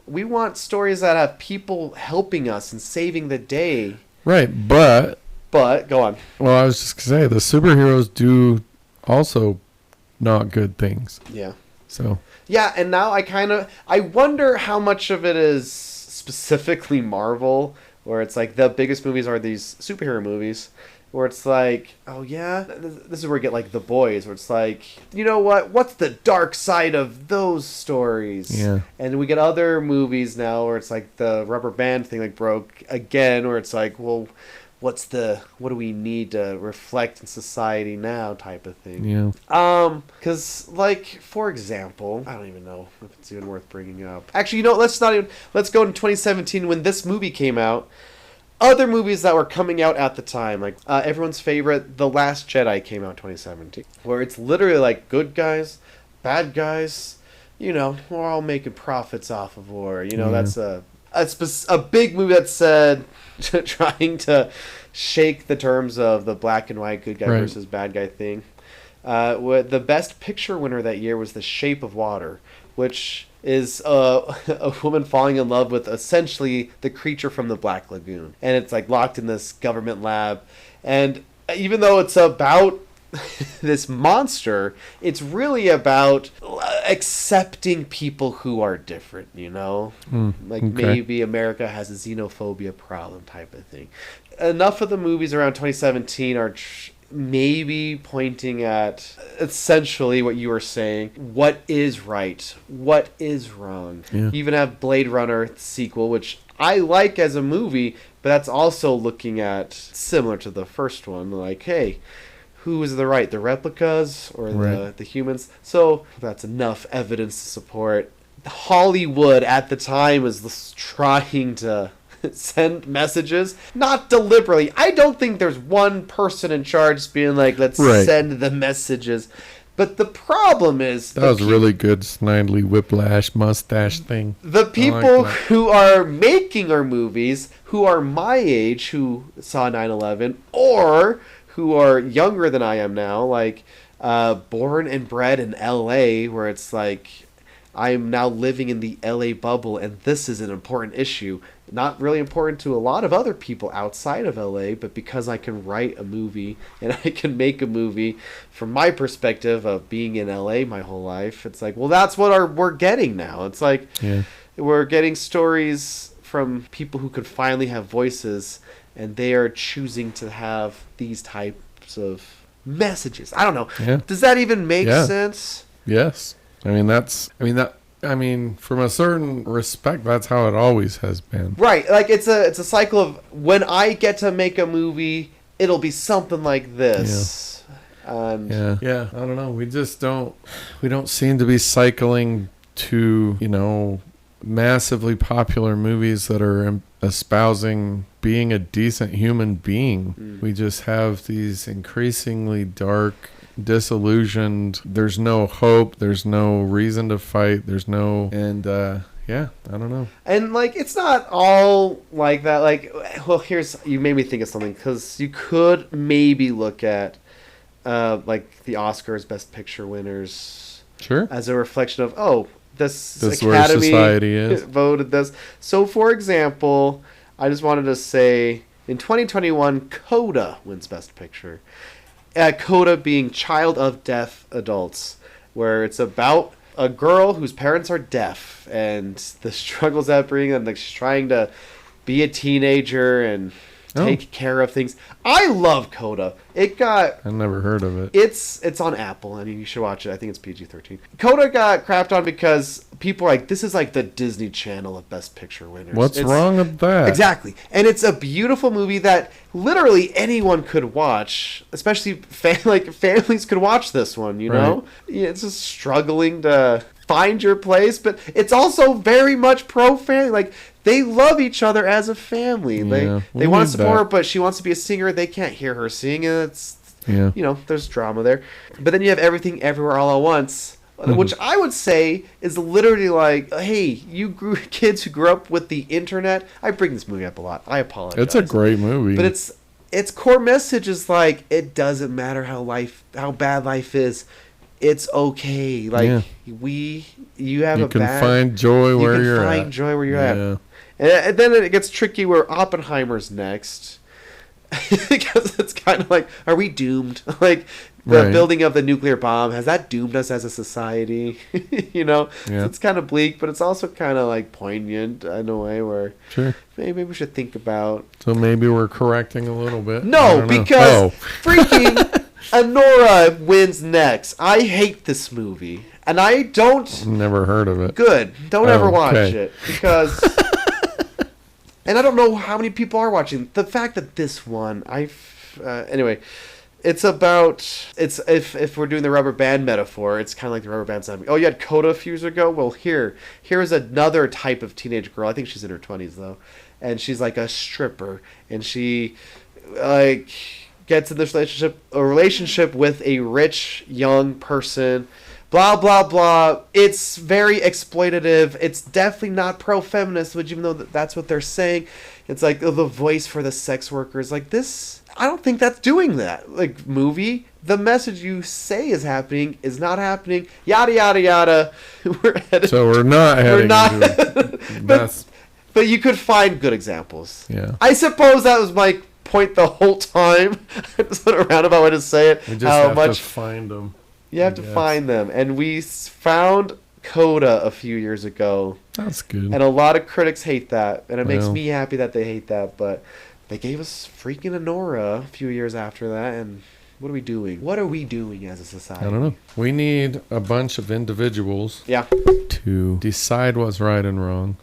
We want stories that have people helping us and saving the day. Right, but go on. Well, I was just going to say, the superheroes do also not good things. Yeah. So. Yeah, and now I wonder how much of it is specifically Marvel, where it's like the biggest movies are these superhero movies, where it's like, oh yeah, this is where we get like The Boys, where it's like, you know what's the dark side of those stories? Yeah. And we get other movies now where it's like the rubber band thing like broke again, where it's like, well, what do we need to reflect in society now type of thing. Yeah. Because like, for example, I don't even know if it's even worth bringing up. Actually, you know, let's go in 2017 when this movie came out. Other movies that were coming out at the time, like everyone's favorite, The Last Jedi came out in 2017, where it's literally like good guys, bad guys, you know, we're all making profits off of war. You know, that's a big movie that said, trying to shake the terms of the black and white good guy versus bad guy thing. The best picture winner that year was The Shape of Water, which is a woman falling in love with essentially the creature from the Black Lagoon. And it's like locked in this government lab. And even though it's about this monster, it's really about accepting people who are different, you know? Maybe America has a xenophobia problem type of thing. Enough of the movies around 2017 are maybe pointing at essentially what you were saying. What is right? What is wrong? Yeah. You even have Blade Runner sequel, which I like as a movie, but that's also looking at, similar to the first one, like, hey, who is the right, the replicas or Right. the humans? So that's enough evidence to support. Hollywood at the time was trying to send messages, not deliberately. I don't think there's one person in charge being like, let's Right. send the messages. But the problem is... That was a really good Snidely Whiplash mustache thing. The people that. who are making our movies, who are my age, who saw 9/11, or who are younger than I am now, like born and bred in LA, where it's like I'm now living in the LA bubble, and this is an important issue. Not really important to a lot of other people outside of LA, but because I can write a movie and I can make a movie from my perspective of being in LA my whole life, it's like, well, that's what we're getting now. It's like we're getting stories from people who could finally have voices, and they are choosing to have these types of messages. I don't know. Yeah. Does that even make sense? Yes. I mean, from a certain respect, that's how it always has been. Right. Like it's a cycle of when I get to make a movie, it'll be something like this. Yeah. Yeah. I don't know. We don't seem to be cycling to, massively popular movies that are espousing being a decent human being. We just have these increasingly dark, disillusioned, there's no hope, there's no reason to fight, I don't know. And like it's not all like that. Like, well, you made me think of something, because you could maybe look at like the Oscars Best Picture winners as a reflection of this is where Academy society is. voted this. So for example, I just wanted to say in 2021 Coda wins Best Picture. Coda being Child of Deaf Adults, where it's about a girl whose parents are deaf and the struggles that bring, and like she's trying to be a teenager and take care of things. I love Coda. I never heard of it. It's on Apple. I mean, you should watch it. I think it's PG-13. Coda got crapped on because people are like, this is like the Disney Channel of Best Picture winners. What's wrong with that? Exactly. And it's a beautiful movie that literally anyone could watch, especially families could watch this one, know? Yeah, it's just struggling to find your place, but it's also very much pro-family. Like, they love each other as a family. They want to support her, but she wants to be a singer. They can't hear her sing. And it's, there's drama there. But then you have Everything Everywhere All at Once, which I would say is literally like, hey, kids who grew up with the internet. I bring this movie up a lot. I apologize. It's a great movie. But its core message is like, it doesn't matter how bad life is. It's okay. Like you can find joy where you're at. You can find joy where you're at. And then it gets tricky where Oppenheimer's next. Because it's kind of like, are we doomed? Like, the building of the nuclear bomb, has that doomed us as a society? So it's kind of bleak, but it's also kind of like poignant in a way where maybe we should think about. So maybe we're correcting a little bit. No, because freaking Anora wins next. I hate this movie. And I don't... Never heard of it. Good. Don't ever watch it. Because... and I don't know how many people are watching. The fact that this one... anyway... It's about... If we're doing the rubber band metaphor, it's kind of like the rubber band zombie. Oh, you had Coda a few years ago? Well, here's another type of teenage girl. I think she's in her 20s, though. And she's like a stripper. And she... like... gets in this relationship with a rich young person, blah blah blah. It's very exploitative. It's definitely not pro-feminist, which even though that's what they're saying, it's like the voice for the sex workers. Like this, I don't think that's doing that. Like movie, the message you say is happening is not happening. Yada yada yada. We're not heading. But you could find good examples. Yeah. I suppose that was my point the whole time. It's not a roundabout way to say it. We just have to find them. You have to find them. And we found Coda a few years ago. That's good. And a lot of critics hate that. And it makes me happy that they hate that. But they gave us freaking Anora a few years after that. And what are we doing? What are we doing as a society? I don't know. We need a bunch of individuals to decide what's right and wrong.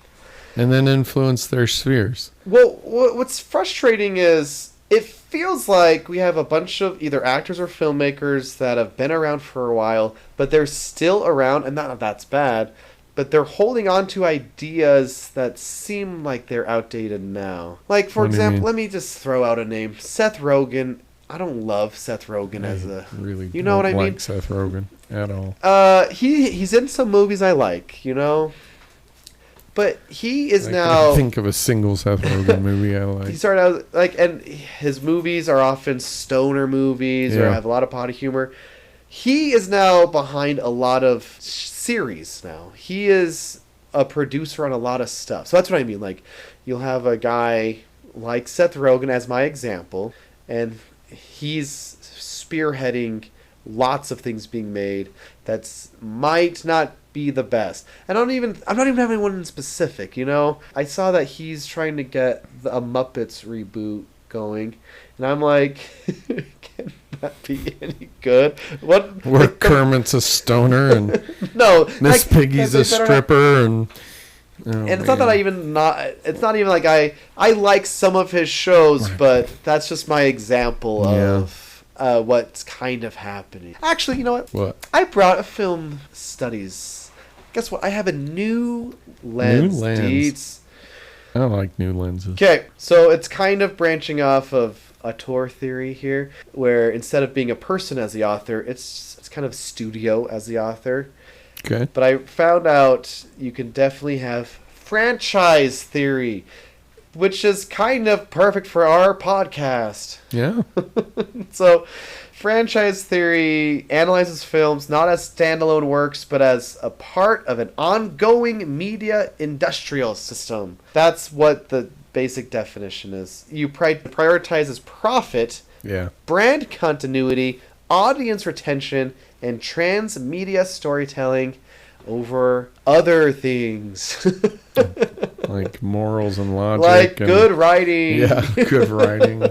And then influence their spheres. Well, what's frustrating is if feels like we have a bunch of either actors or filmmakers that have been around for a while, but they're still around, and not that that's bad, but they're holding on to ideas that seem like they're outdated now. Like, for example, let me just throw out a name. Seth Rogen. I don't love Seth Rogen as a... really, you know what I mean? Like Seth Rogen at all. He's in some movies I like, you know? But he is now... I can't think of a single Seth Rogen movie I like. He started out, like, and his movies are often stoner movies or have a lot of potty humor. He is now behind a lot of series now. He is a producer on a lot of stuff. So that's what I mean. Like, you'll have a guy like Seth Rogen as my example, and he's spearheading lots of things being made that's might not be the best. I'm not even having one in specific, you know? I saw that he's trying to get a Muppets reboot going, and I'm like, can that be any good? What? Where Kermit's a stoner and no, Miss Piggy's a stripper and it's not that it's not even like I like some of his shows, but that's just my example of what's kind of happening. Actually, you know what? What? I brought a film studies. Guess what? I have a new lens. Deeds. I don't like new lenses. Okay, so it's kind of branching off of auteur theory here, where instead of being a person as the author, it's kind of studio as the author. Okay. But I found out you can definitely have franchise theory, which is kind of perfect for our podcast. Yeah. So, franchise theory analyzes films not as standalone works, but as a part of an ongoing media industrial system. That's what the basic definition is. You prioritizes profit, brand continuity, audience retention, and transmedia storytelling over other things. Like morals and logic. Like good writing. Yeah, good writing.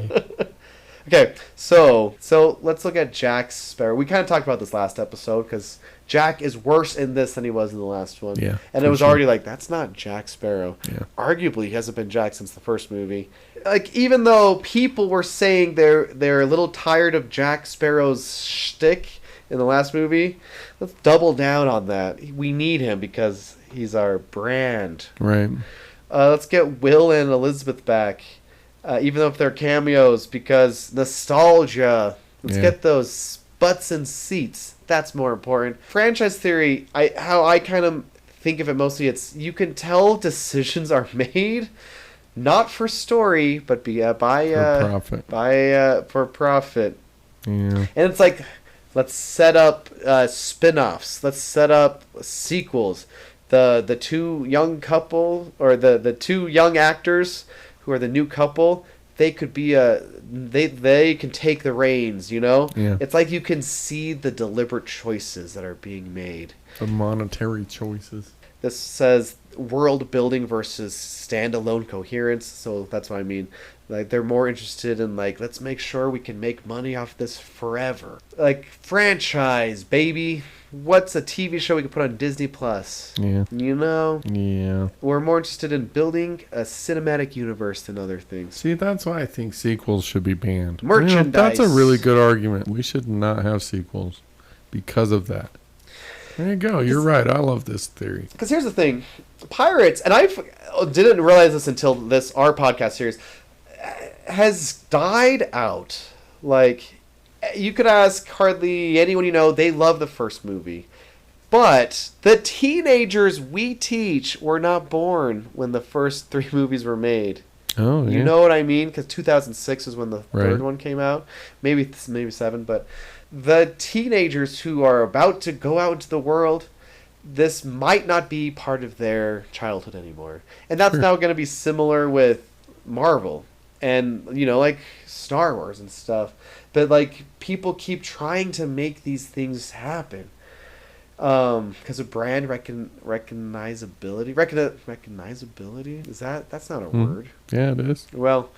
Okay, so let's look at Jack Sparrow. We kind of talked about this last episode because Jack is worse in this than he was in the last one. Yeah, and it was already like, that's not Jack Sparrow. Yeah. Arguably, he hasn't been Jack since the first movie. Like, even though people were saying they're a little tired of Jack Sparrow's shtick in the last movie, let's double down on that. We need him because he's our brand. Right. Let's get Will and Elizabeth back. Even though if they're cameos, because nostalgia. Let's get those butts and seats. That's more important. Franchise theory, how I kind of think of it mostly, it's you can tell decisions are made not for story, but for profit. Yeah. And it's like, let's set up spin-offs. Let's set up sequels. The two young couple, or the two young actors who are the new couple, they could be they can take the reins, you know? Yeah. It's like you can see the deliberate choices that are being made. The monetary choices. This says world building versus standalone coherence, so that's what I mean. Like, they're more interested in, like, let's make sure we can make money off this forever. Like, franchise, baby. What's a TV show we can put on Disney Plus? Yeah. You know? Yeah. We're more interested in building a cinematic universe than other things. See, that's why I think sequels should be banned. Merchandise. That's a really good argument. We should not have sequels because of that. There you go. You're right. I love this theory. Because here's the thing. Pirates, and I didn't realize this until our podcast series, has died out. Like, you could ask hardly anyone you know, they love the first movie. But the teenagers we teach were not born when the first three movies were made. Oh, yeah. You know what I mean? Because 2006 is when the third one came out. Maybe 7, but the teenagers who are about to go out into the world, this might not be part of their childhood anymore. And that's now going to be similar with Marvel and, you know, like Star Wars and stuff. But, like, people keep trying to make these things happen. Because of brand recognizability. Recognizability? That's not a word. Yeah, it is. Well,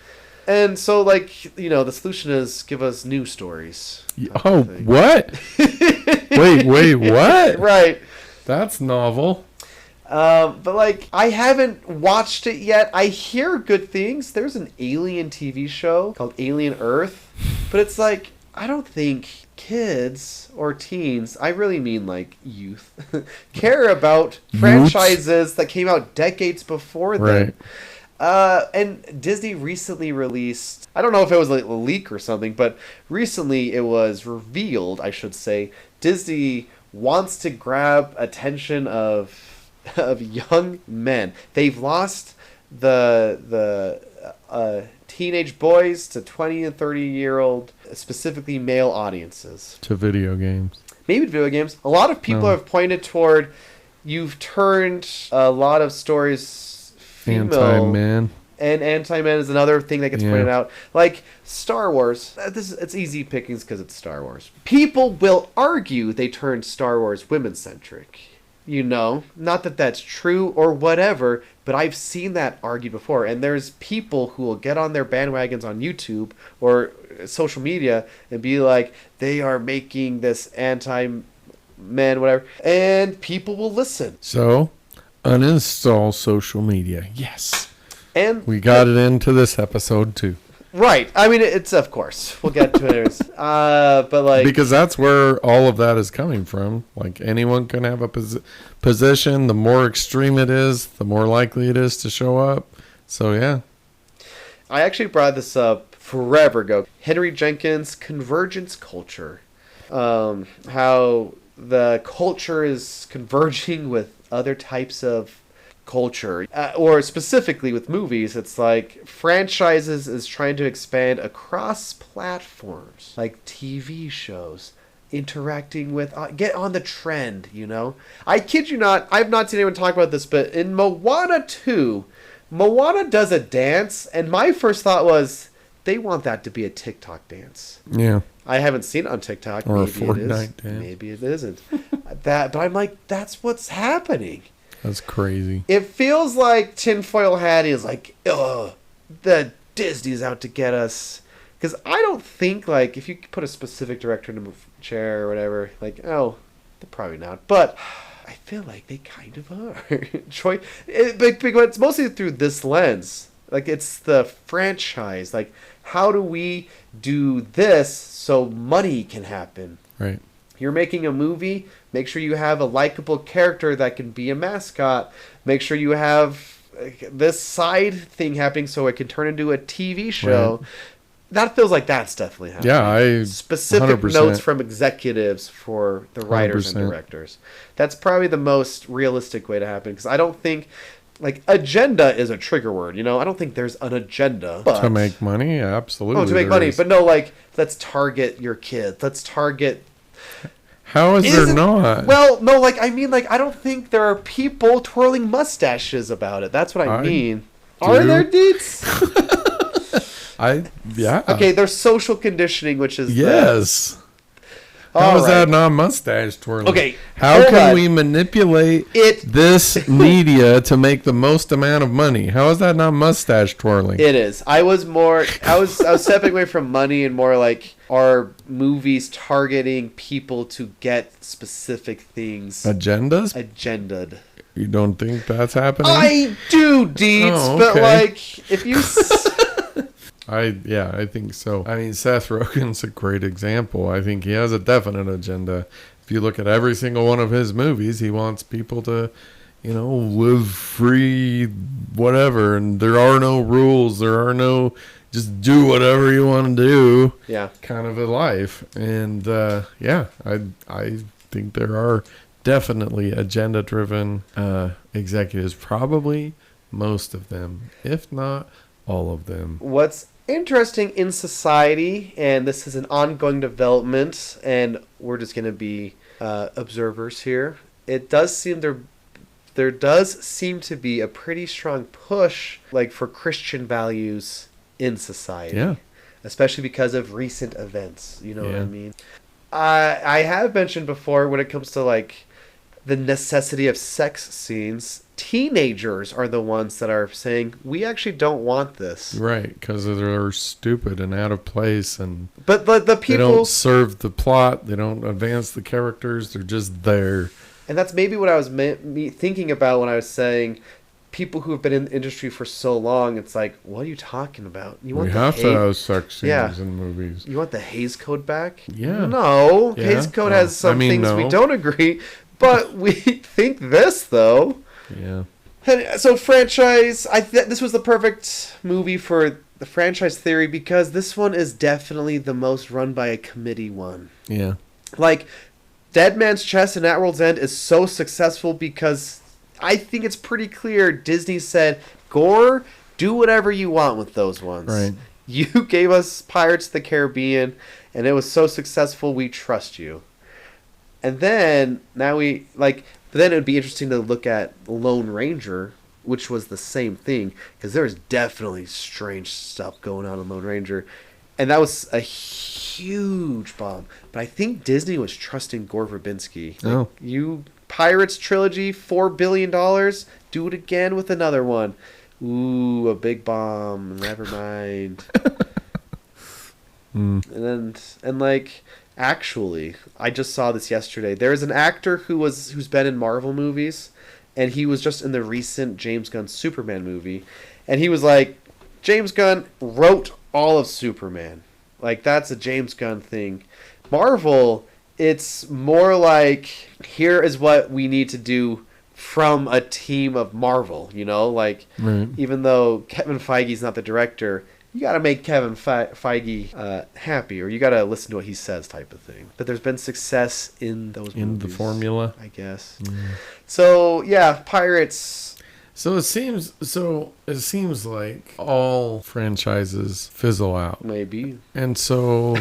and so, like, you know, the solution is give us new stories. Oh, what? wait, what? Right. That's novel. But like, I haven't watched it yet. I hear good things. There's an alien TV show called Alien Earth, but it's like, I don't think kids or teens, I really mean like youth, care about franchises that came out decades before them. And Disney recently released, I don't know if it was like a leak or something, but recently it was revealed, I should say, Disney wants to grab attention of young men. They've lost the teenage boys to 20 and 30-year-old, specifically male audiences. To video games. Maybe video games. A lot of people have pointed toward, you've turned a lot of stories female. Anti-man. And anti-man is another thing that gets pointed out. Like Star Wars, it's easy pickings because it's Star Wars. People will argue they turned Star Wars women-centric. You know, not that that's true or whatever, but I've seen that argued before. And there's people who will get on their bandwagons on YouTube or social media and be like, they are making this anti-men, whatever. And people will listen. So, uninstall social media. Yes. And we got it into this episode too. Right. I mean, it's, of course, we'll get to it. But like, because that's where all of that is coming from. Like, anyone can have a position. The more extreme it is, the more likely it is to show up. So yeah. I actually brought this up forever ago. Henry Jenkins' convergence culture. How the culture is converging with other types of culture, or specifically with movies. It's like franchises is trying to expand across platforms, like TV shows, interacting with, get on the trend, you know? I kid you not, I've not seen anyone talk about this, but in Moana 2, Moana does a dance, and my first thought was, they want that to be a TikTok dance. Yeah. I haven't seen it on TikTok. Or maybe a Fortnite it is. dance. Maybe it isn't. But I'm like, that's what's happening. That's crazy. It feels like Tinfoil Hattie is like, ugh, the Disney's out to get us. Because I don't think, like, if you put a specific director in a chair or whatever, like, oh, they're probably not. But I feel like they kind of are. But it's mostly through this lens. Like, it's the franchise. Like, how do we do this so money can happen? Right. You're making a movie, make sure you have a likable character that can be a mascot. Make sure you have this side thing happening so it can turn into a TV show. Right. That feels like that's definitely happening. Yeah, specific 100%. Notes from executives for the writers 100%. And directors. That's probably the most realistic way to happen, because I don't think, like, agenda is a trigger word, you know? I don't think there's an agenda. But, to make money? Absolutely. Oh, to make money. But no, like, let's target your kids. Let's target... How is there not? Well, no, like, I mean, like, I don't think there are people twirling mustaches about it. That's what I mean. Are there, dudes? Yeah. Okay, there's social conditioning, which is... Yes. How is that not mustache twirling? Okay. How can we manipulate this media to make the most amount of money? How is that not mustache twirling? It is. I was stepping away from money and more like, are movies targeting people to get specific things? Agended. You don't think that's happening? I do, Deeds, but like, if you... I think so. I mean, Seth Rogen's a great example. I think he has a definite agenda. If you look at every single one of his movies, he wants people to, you know, live free, whatever, and there are no rules. There are no just do whatever you want to do. Yeah. Kind of a life. And I think there are definitely agenda-driven executives. Probably most of them, if not all of them. What's interesting in society, and this is an ongoing development, and we're just going to be observers here, it does seem there does seem to be a pretty strong push, like, for Christian values in society. Yeah. Especially because of recent events. You know what I mean? I have mentioned before, when it comes to, like, the necessity of sex scenes, teenagers are the ones that are saying, we actually don't want this. Right, because they're stupid and out of place, and but the people, they don't serve the plot, they don't advance the characters, they're just there. And that's maybe what I was thinking about when I was saying people who have been in the industry for so long. It's like, what are you talking about? You We have to have sex scenes in movies. You want the Hays Code back? Yeah. No. Yeah. Hays Code has some things we no. don't agree, but we think this, though. Yeah. And so franchise, this was the perfect movie for the franchise theory because this one is definitely the most run by a committee one. Yeah. Like, Dead Man's Chest and At World's End is so successful because I think it's pretty clear Disney said, Gore, do whatever you want with those ones. Right. You gave us Pirates of the Caribbean, and it was so successful, we trust you. And then, but then it would be interesting to look at Lone Ranger, which was the same thing, because there's definitely strange stuff going on in Lone Ranger. And that was a huge bomb. But I think Disney was trusting Gore Verbinski. Like, you Pirates trilogy, $4 billion, do it again with another one. Ooh, a big bomb. Never mind. Actually, I just saw this yesterday. There is an actor who's been in Marvel movies, and he was just in the recent James Gunn Superman movie, and he was like, James Gunn wrote all of Superman. Like, that's a James Gunn thing. Marvel, it's more like, here is what we need to do from a team of Marvel, Like, even though Kevin Feige's not the director, you got to make Kevin Feige happy, or you got to listen to what he says type of thing. But there's been success in those movies. In the formula? I guess. So, yeah, Pirates. So it seems like all franchises fizzle out. Maybe. And so,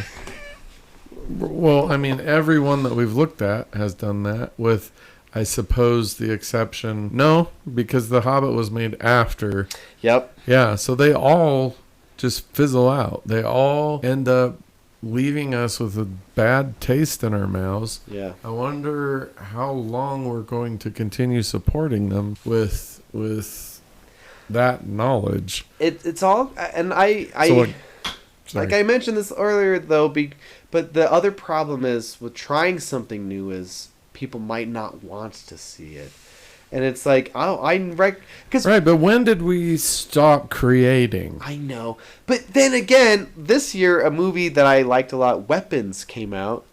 well, I mean, every one that we've looked at has done that with, I suppose, the exception. No, because The Hobbit was made after. Yep. Yeah, so they all just fizzle out. They all end up leaving us with a bad taste in our mouths. Yeah. I wonder how long we're going to continue supporting them with that knowledge. It's all, and I mentioned this earlier though, but the other problem is with trying something new is people might not want to see it. And it's like, right, but when did we stop creating? I know. But then again, this year, a movie that I liked a lot, Weapons, came out.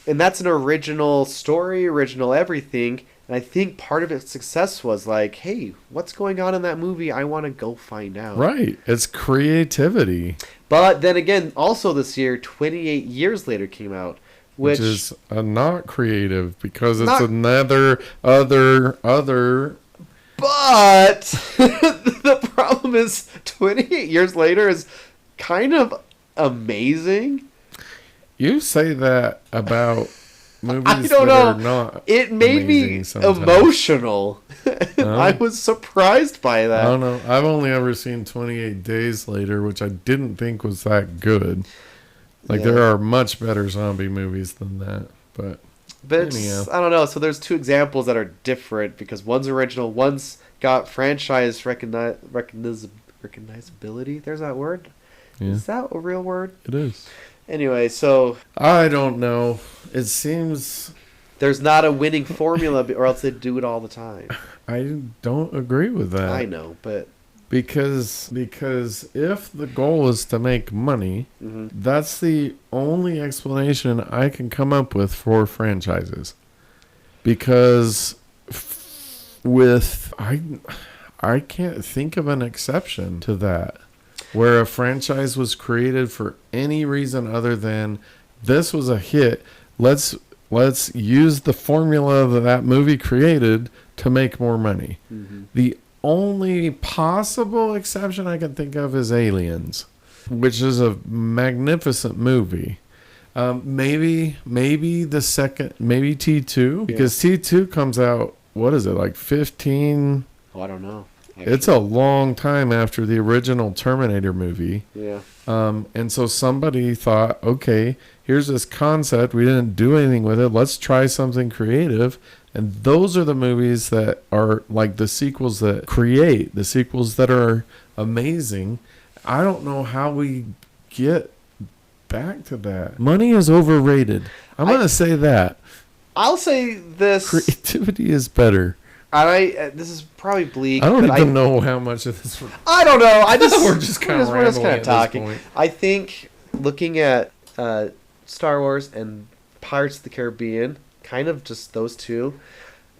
And that's an original story, original everything. And I think part of its success was like, hey, what's going on in that movie? I want to go find out. Right. It's creativity. But then again, also this year, 28 Years Later came out. Which is not creative because it's another other. But the problem is 28 Years Later is kind of amazing. You say that about movies are not. It made me emotional. I was surprised by that. I don't know. I've only ever seen 28 Days Later, which I didn't think was that good. There are much better zombie movies than that, but anyhow. I don't know. So there's two examples that are different because one's original, one's got franchise recognizability. There's that word. Yeah. Is that a real word? It is. Anyway, so I don't know. It seems there's not a winning formula, or else they'd do it all the time. I don't agree with that. I know, but. Because if the goal is to make money, that's the only explanation I can come up with for franchises. Because I can't think of an exception to that, where a franchise was created for any reason other than this was a hit. Let's use the formula that movie created to make more money. The only possible exception I can think of is Aliens, which is a magnificent movie. Maybe T2, because T2 comes out, what is it, like 15? Oh, I don't know. It's a long time after the original Terminator movie. Yeah. And so somebody thought, okay, here's this concept. We didn't do anything with it. Let's try something creative. And those are the movies that are like the sequels that create, the sequels that are amazing. I don't know how we get back to that. Money is overrated. I'm going to say that. I'll say this. Creativity is better. This is probably bleak. I don't but even know how much of this. I don't know. We're just kind of rambling at talking. this point. I think looking at Star Wars and Pirates of the Caribbean, kind of just those two,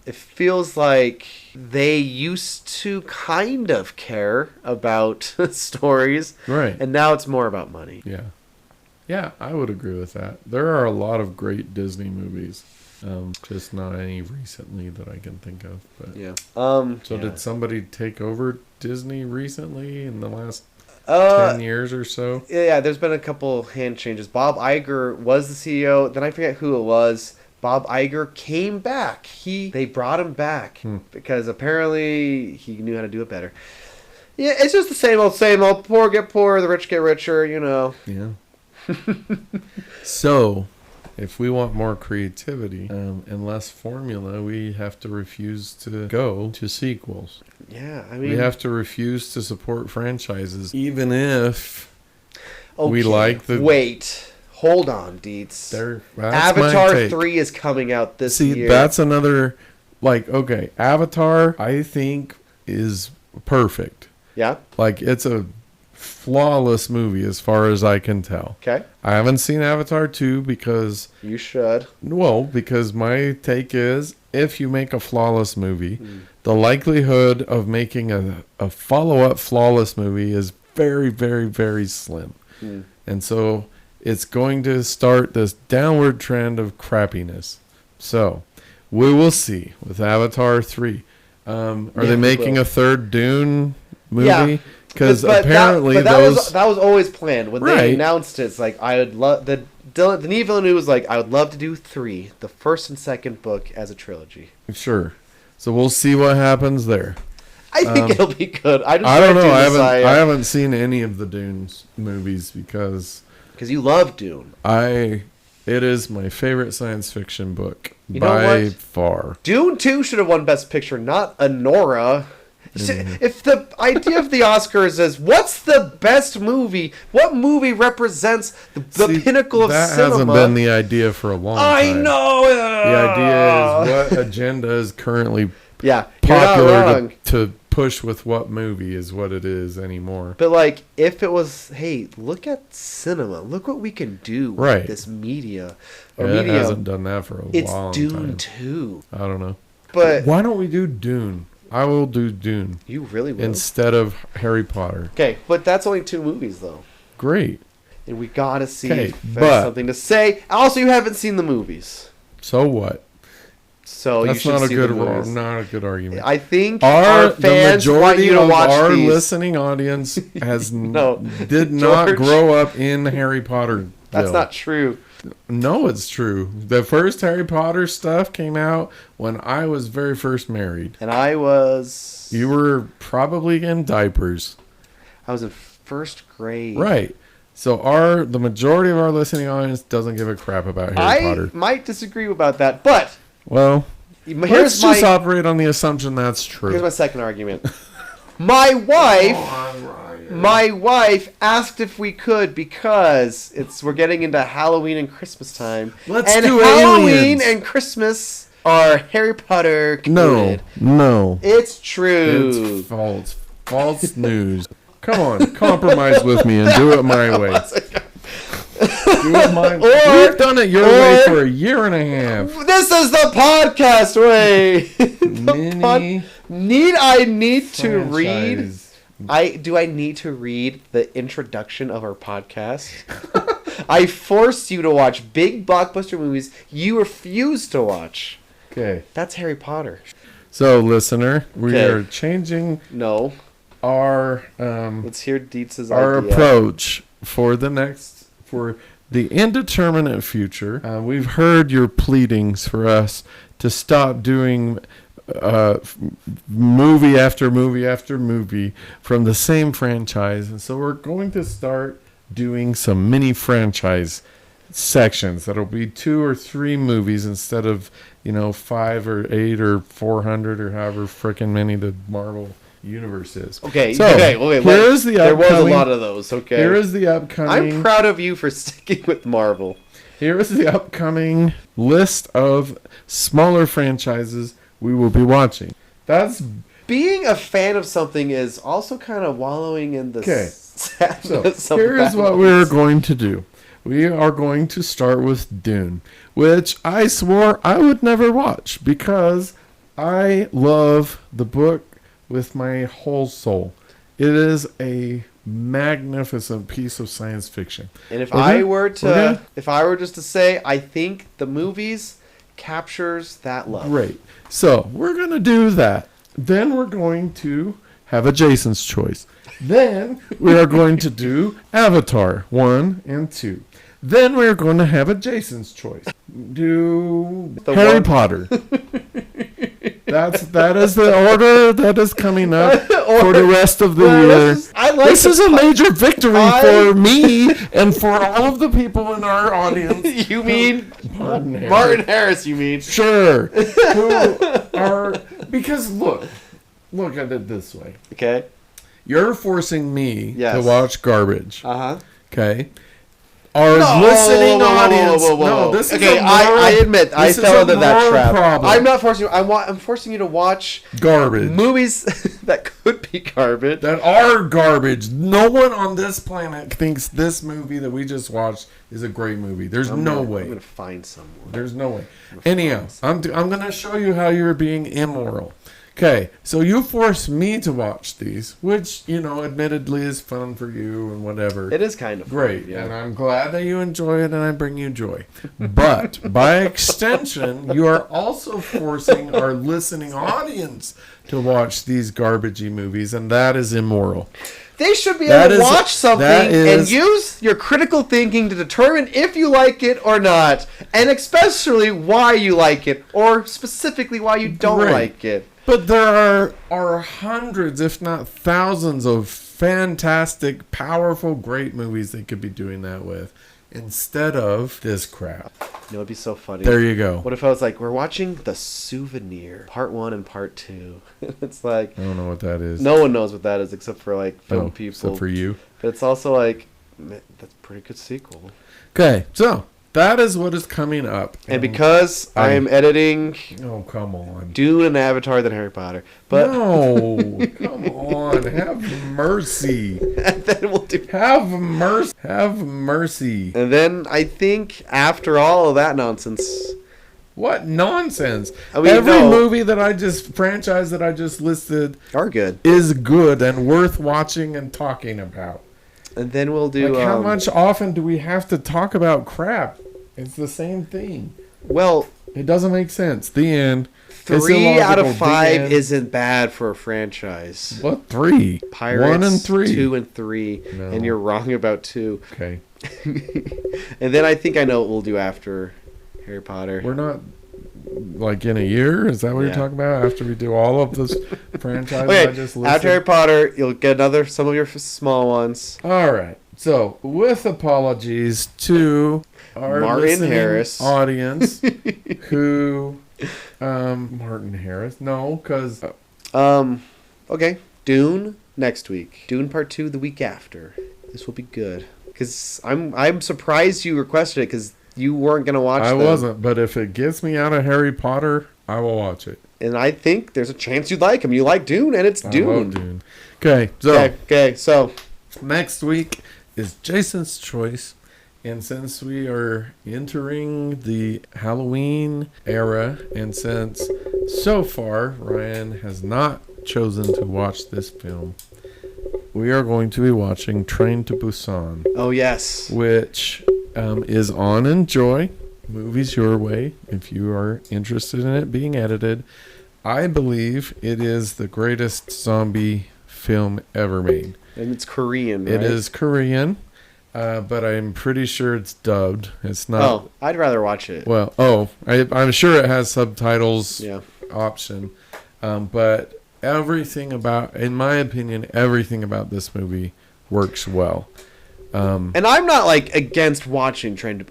it feels like they used to kind of care about stories. Right. And now it's more about money. Yeah. Yeah, I would agree with that. There are a lot of great Disney movies. Just not any recently that I can think of. But Yeah. Did somebody take over Disney recently in the last 10 years or so? Yeah, there's been a couple hand changes. Bob Iger was the CEO. Then I forget who it was. Bob Iger came back. They brought him back because apparently he knew how to do it better. Yeah, it's just the same old, same old. Poor get poorer, the rich get richer, you know. Yeah. So, if we want more creativity and less formula, we have to refuse to go to sequels. Yeah, I mean... We have to refuse to support franchises, even if okay, we like the... Wait, hold on, Deets. That's Avatar 3 is coming out this year. See, that's another... Like, okay, Avatar, I think, is perfect. Yeah? Like, it's a flawless movie as far as I can tell. Okay. I haven't seen Avatar 2 because... You should. Well, because my take is, if you make a flawless movie, the likelihood of making a follow-up flawless movie is very, very, very slim. And so it's going to start this downward trend of crappiness. So we will see with Avatar 3. Are they making a third Dune movie? Yeah. Because apparently that was always planned. When Right. they announced it, it's like, I would love... Denis Villeneuve was like, I would love to do 3, the first and second book, as a trilogy. Sure. So we'll see what happens there. I think it'll be good. I don't know. I haven't seen any of the Dune movies because you love Dune. it is my favorite science fiction book You know by what? far. Dune 2 should have won Best Picture, not Anora. If the idea of the Oscars is, what's the best movie? What movie represents the pinnacle of cinema? That hasn't been the idea for a long time. I know. The idea is what agenda is currently you're not popular wrong. to push with what movie is what it is anymore. But like, if it was, hey, look at cinema. Look what we can do with this media. It hasn't done that for a long time. It's Dune 2. I don't know. But why don't we do Dune? I will do Dune. You really will. Instead of Harry Potter. Okay, but that's only 2 movies, though. Great. And we gotta see if but there's something to say. Also, you haven't seen the movies. So what? So that's you should see the movies. not a good argument. I think our fans want you to watch our these. listening audience has did not George. grow up in Harry Potter. That's not true. No, it's true. The first Harry Potter stuff came out when I was very first married. And I was... You were probably in diapers. I was in 1st grade. Right. So the majority of our listening audience doesn't give a crap about Harry Potter. I might disagree about that, but... Well, let's just operate on the assumption that's true. Here's my second argument. My wife asked if we could because we're getting into Halloween and Christmas time. Let's and do Halloween aliens. and Christmas are Harry Potter connected. No. It's true. It's false. False news. Come on, compromise with me and do it my way. Do it my way. We've done it your way for a year and a half. This is the podcast way. Mini I need to read? franchise. Do I need to read the introduction of our podcast? I forced you to watch big blockbuster movies you refuse to watch. Okay. That's Harry Potter. So, listener, we are changing our let's hear Dietz's our idea. approach for the indeterminate future. We've heard your pleadings for us to stop doing movie after movie after movie from the same franchise, and so we're going to start doing some mini franchise sections that'll be 2 or 3 movies instead of 5 or 8 or 400 or however freaking many the Marvel universe is. Okay, so there was a lot of those. Okay, here is the upcoming. I'm proud of you for sticking with Marvel. here is the upcoming list of smaller franchises we will be watching. That's Being a fan of something is also kind of wallowing in the okay. sadness So of here's that what one. we're going to do. We are going to start with Dune, which I swore I would never watch because I love the book with my whole soul. It is a magnificent piece of science fiction. And if Okay? I were to, Okay? if I were just to say, I think the movies captures that love. Great. So we're going to do that. Then we're going to have a Jason's choice. Then we are going to do Avatar 1 and 2. Then we're going to have a Jason's choice. Do The Harry one- Potter. That is the order that is coming up for the rest of the year. This is a major victory for me and for all of the people in our audience. You mean Martin Harris, you mean? Sure. Who are, because look at it this way. Okay. You're forcing me Yes. to watch garbage. Uh-huh. Okay. Our listening audience. No, this is okay. a moral, I admit I this is fell a into that moral trap. problem. I'm not forcing you. I'm forcing you to watch Garbage. movies that could be garbage. That are garbage. No one on this planet thinks this movie that we just watched is a great movie. There's no way. I'm gonna find someone. There's no way. Anyhow, I'm going to show you how you're being immoral. Okay, so you force me to watch these, which, admittedly is fun for you and whatever. It is kind of Great, fun, yeah. and I'm glad that you enjoy it and I bring you joy. But by extension, you are also forcing our listening audience to watch these garbagey movies, and that is immoral. They should be That able to is- watch something that is- and use your critical thinking to determine if you like it or not, and especially why you like it, or specifically why you don't Great. like it. But there are hundreds, if not thousands, of fantastic, powerful, great movies they could be doing that with instead of this crap. It'd be so funny. There you go. What if I was like, we're watching The Souvenir, Part 1 and Part 2. It's like, I don't know what that is. no one knows what that is except for like film people. Except for you. But it's also like, man, that's a pretty good sequel. Okay, so that is what is coming up. And because I am editing Oh, come on. Dune and Avatar than Harry Potter. But No, come on. Have mercy. and then we'll do. Have mercy. Have mercy. And then I think after all of that nonsense, What nonsense. I mean, Every no. franchise that I just listed are good. is good and worth watching and talking about. And then we'll do. Like, how much often do we have to talk about crap? It's the same thing. Well, It doesn't make sense. The end. It's 3 out illogical. of 5 The end. isn't bad for a franchise. What 3? Pirates, 1 and 3. 2 and 3, No. and you're wrong about 2. Okay. And then I think I know what we'll do after Harry Potter. We're not like in a year. Is that what you're Yeah. talking about? After we do all of this franchise Okay, I just listed. after Harry Potter, you'll get some of your small ones. All right. So, with apologies to our Martin listening Harris. audience, who, Martin Harris? No, because Okay, Dune next week. Dune Part 2 the week after. This will be good. Because I'm surprised you requested it because you weren't going to watch I them. wasn't. But if it gets me out of Harry Potter, I will watch it. And I think there's a chance you'd like him. You like Dune, and it's I Dune. love Dune. Okay, so Okay, so next week is Jason's choice. And since we are entering the Halloween era, and since so far Ryan has not chosen to watch this film, we are going to be watching Train to Busan, oh yes, which is on Enjoy. Movies Your Way, if you are interested in it being edited. I believe it is the greatest zombie film ever made. and it's Korean. Right? It is Korean, but I'm pretty sure it's dubbed. It's not. Oh, I'd rather watch it. Well, I'm sure it has subtitles Yeah. option. But everything about, in my opinion, everything about this movie works well. And I'm not like against watching Train to.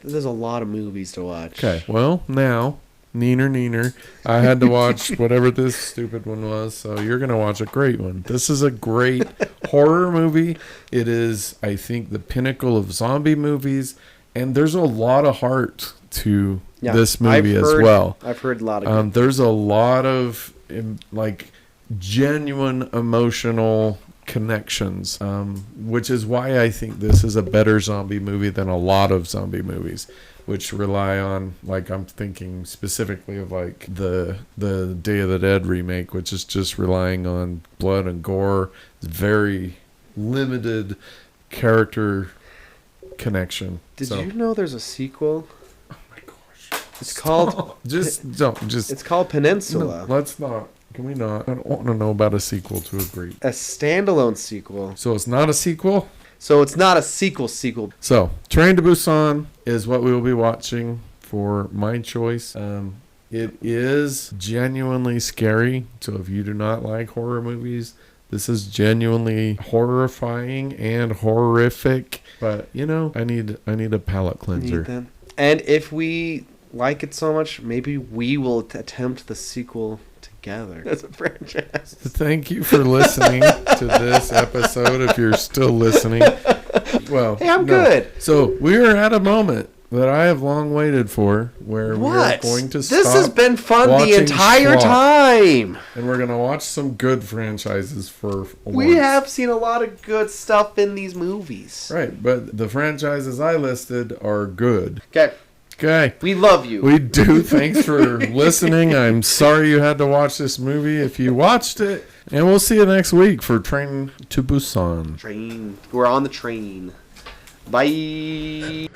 There's a lot of movies to watch. Okay, well, now, neener. I had to watch whatever this stupid one was, so you're going to watch a great one. This is a great horror movie. It is, I think, the pinnacle of zombie movies, And there's a lot of heart to Yeah, this movie as well. I've heard a lot of there's a lot of like genuine emotional connections, which is why I think this is a better zombie movie than a lot of zombie movies, which rely on, like, I'm thinking specifically of like the Day of the Dead remake, which is just relying on blood and gore, very limited character connection. Did you know there's a sequel? Oh my gosh! It's called It's called Peninsula. No, let's not. Can we not? I don't want to know about a sequel to agree. A standalone sequel. So it's not a sequel? So it's not a sequel. So, Train to Busan is what we will be watching for my choice. It is genuinely scary. So if you do not like horror movies, this is genuinely horrifying and horrific. But, you know, I need a palate cleanser. And if we like it so much, maybe we will attempt the sequel together as a franchise. Thank you for listening to this episode, if you're still listening. Well, hey, I'm good. So we are at a moment that I have long waited for, where we are going to stop. This has been fun the entire time. And we're going to watch some good franchises for We have seen a lot of good stuff in these movies. Right, but the franchises I listed are good. Okay. We love you. We do. Thanks for listening. I'm sorry you had to watch this movie if you watched it. And we'll see you next week for Train to Busan. We're on the train. Bye.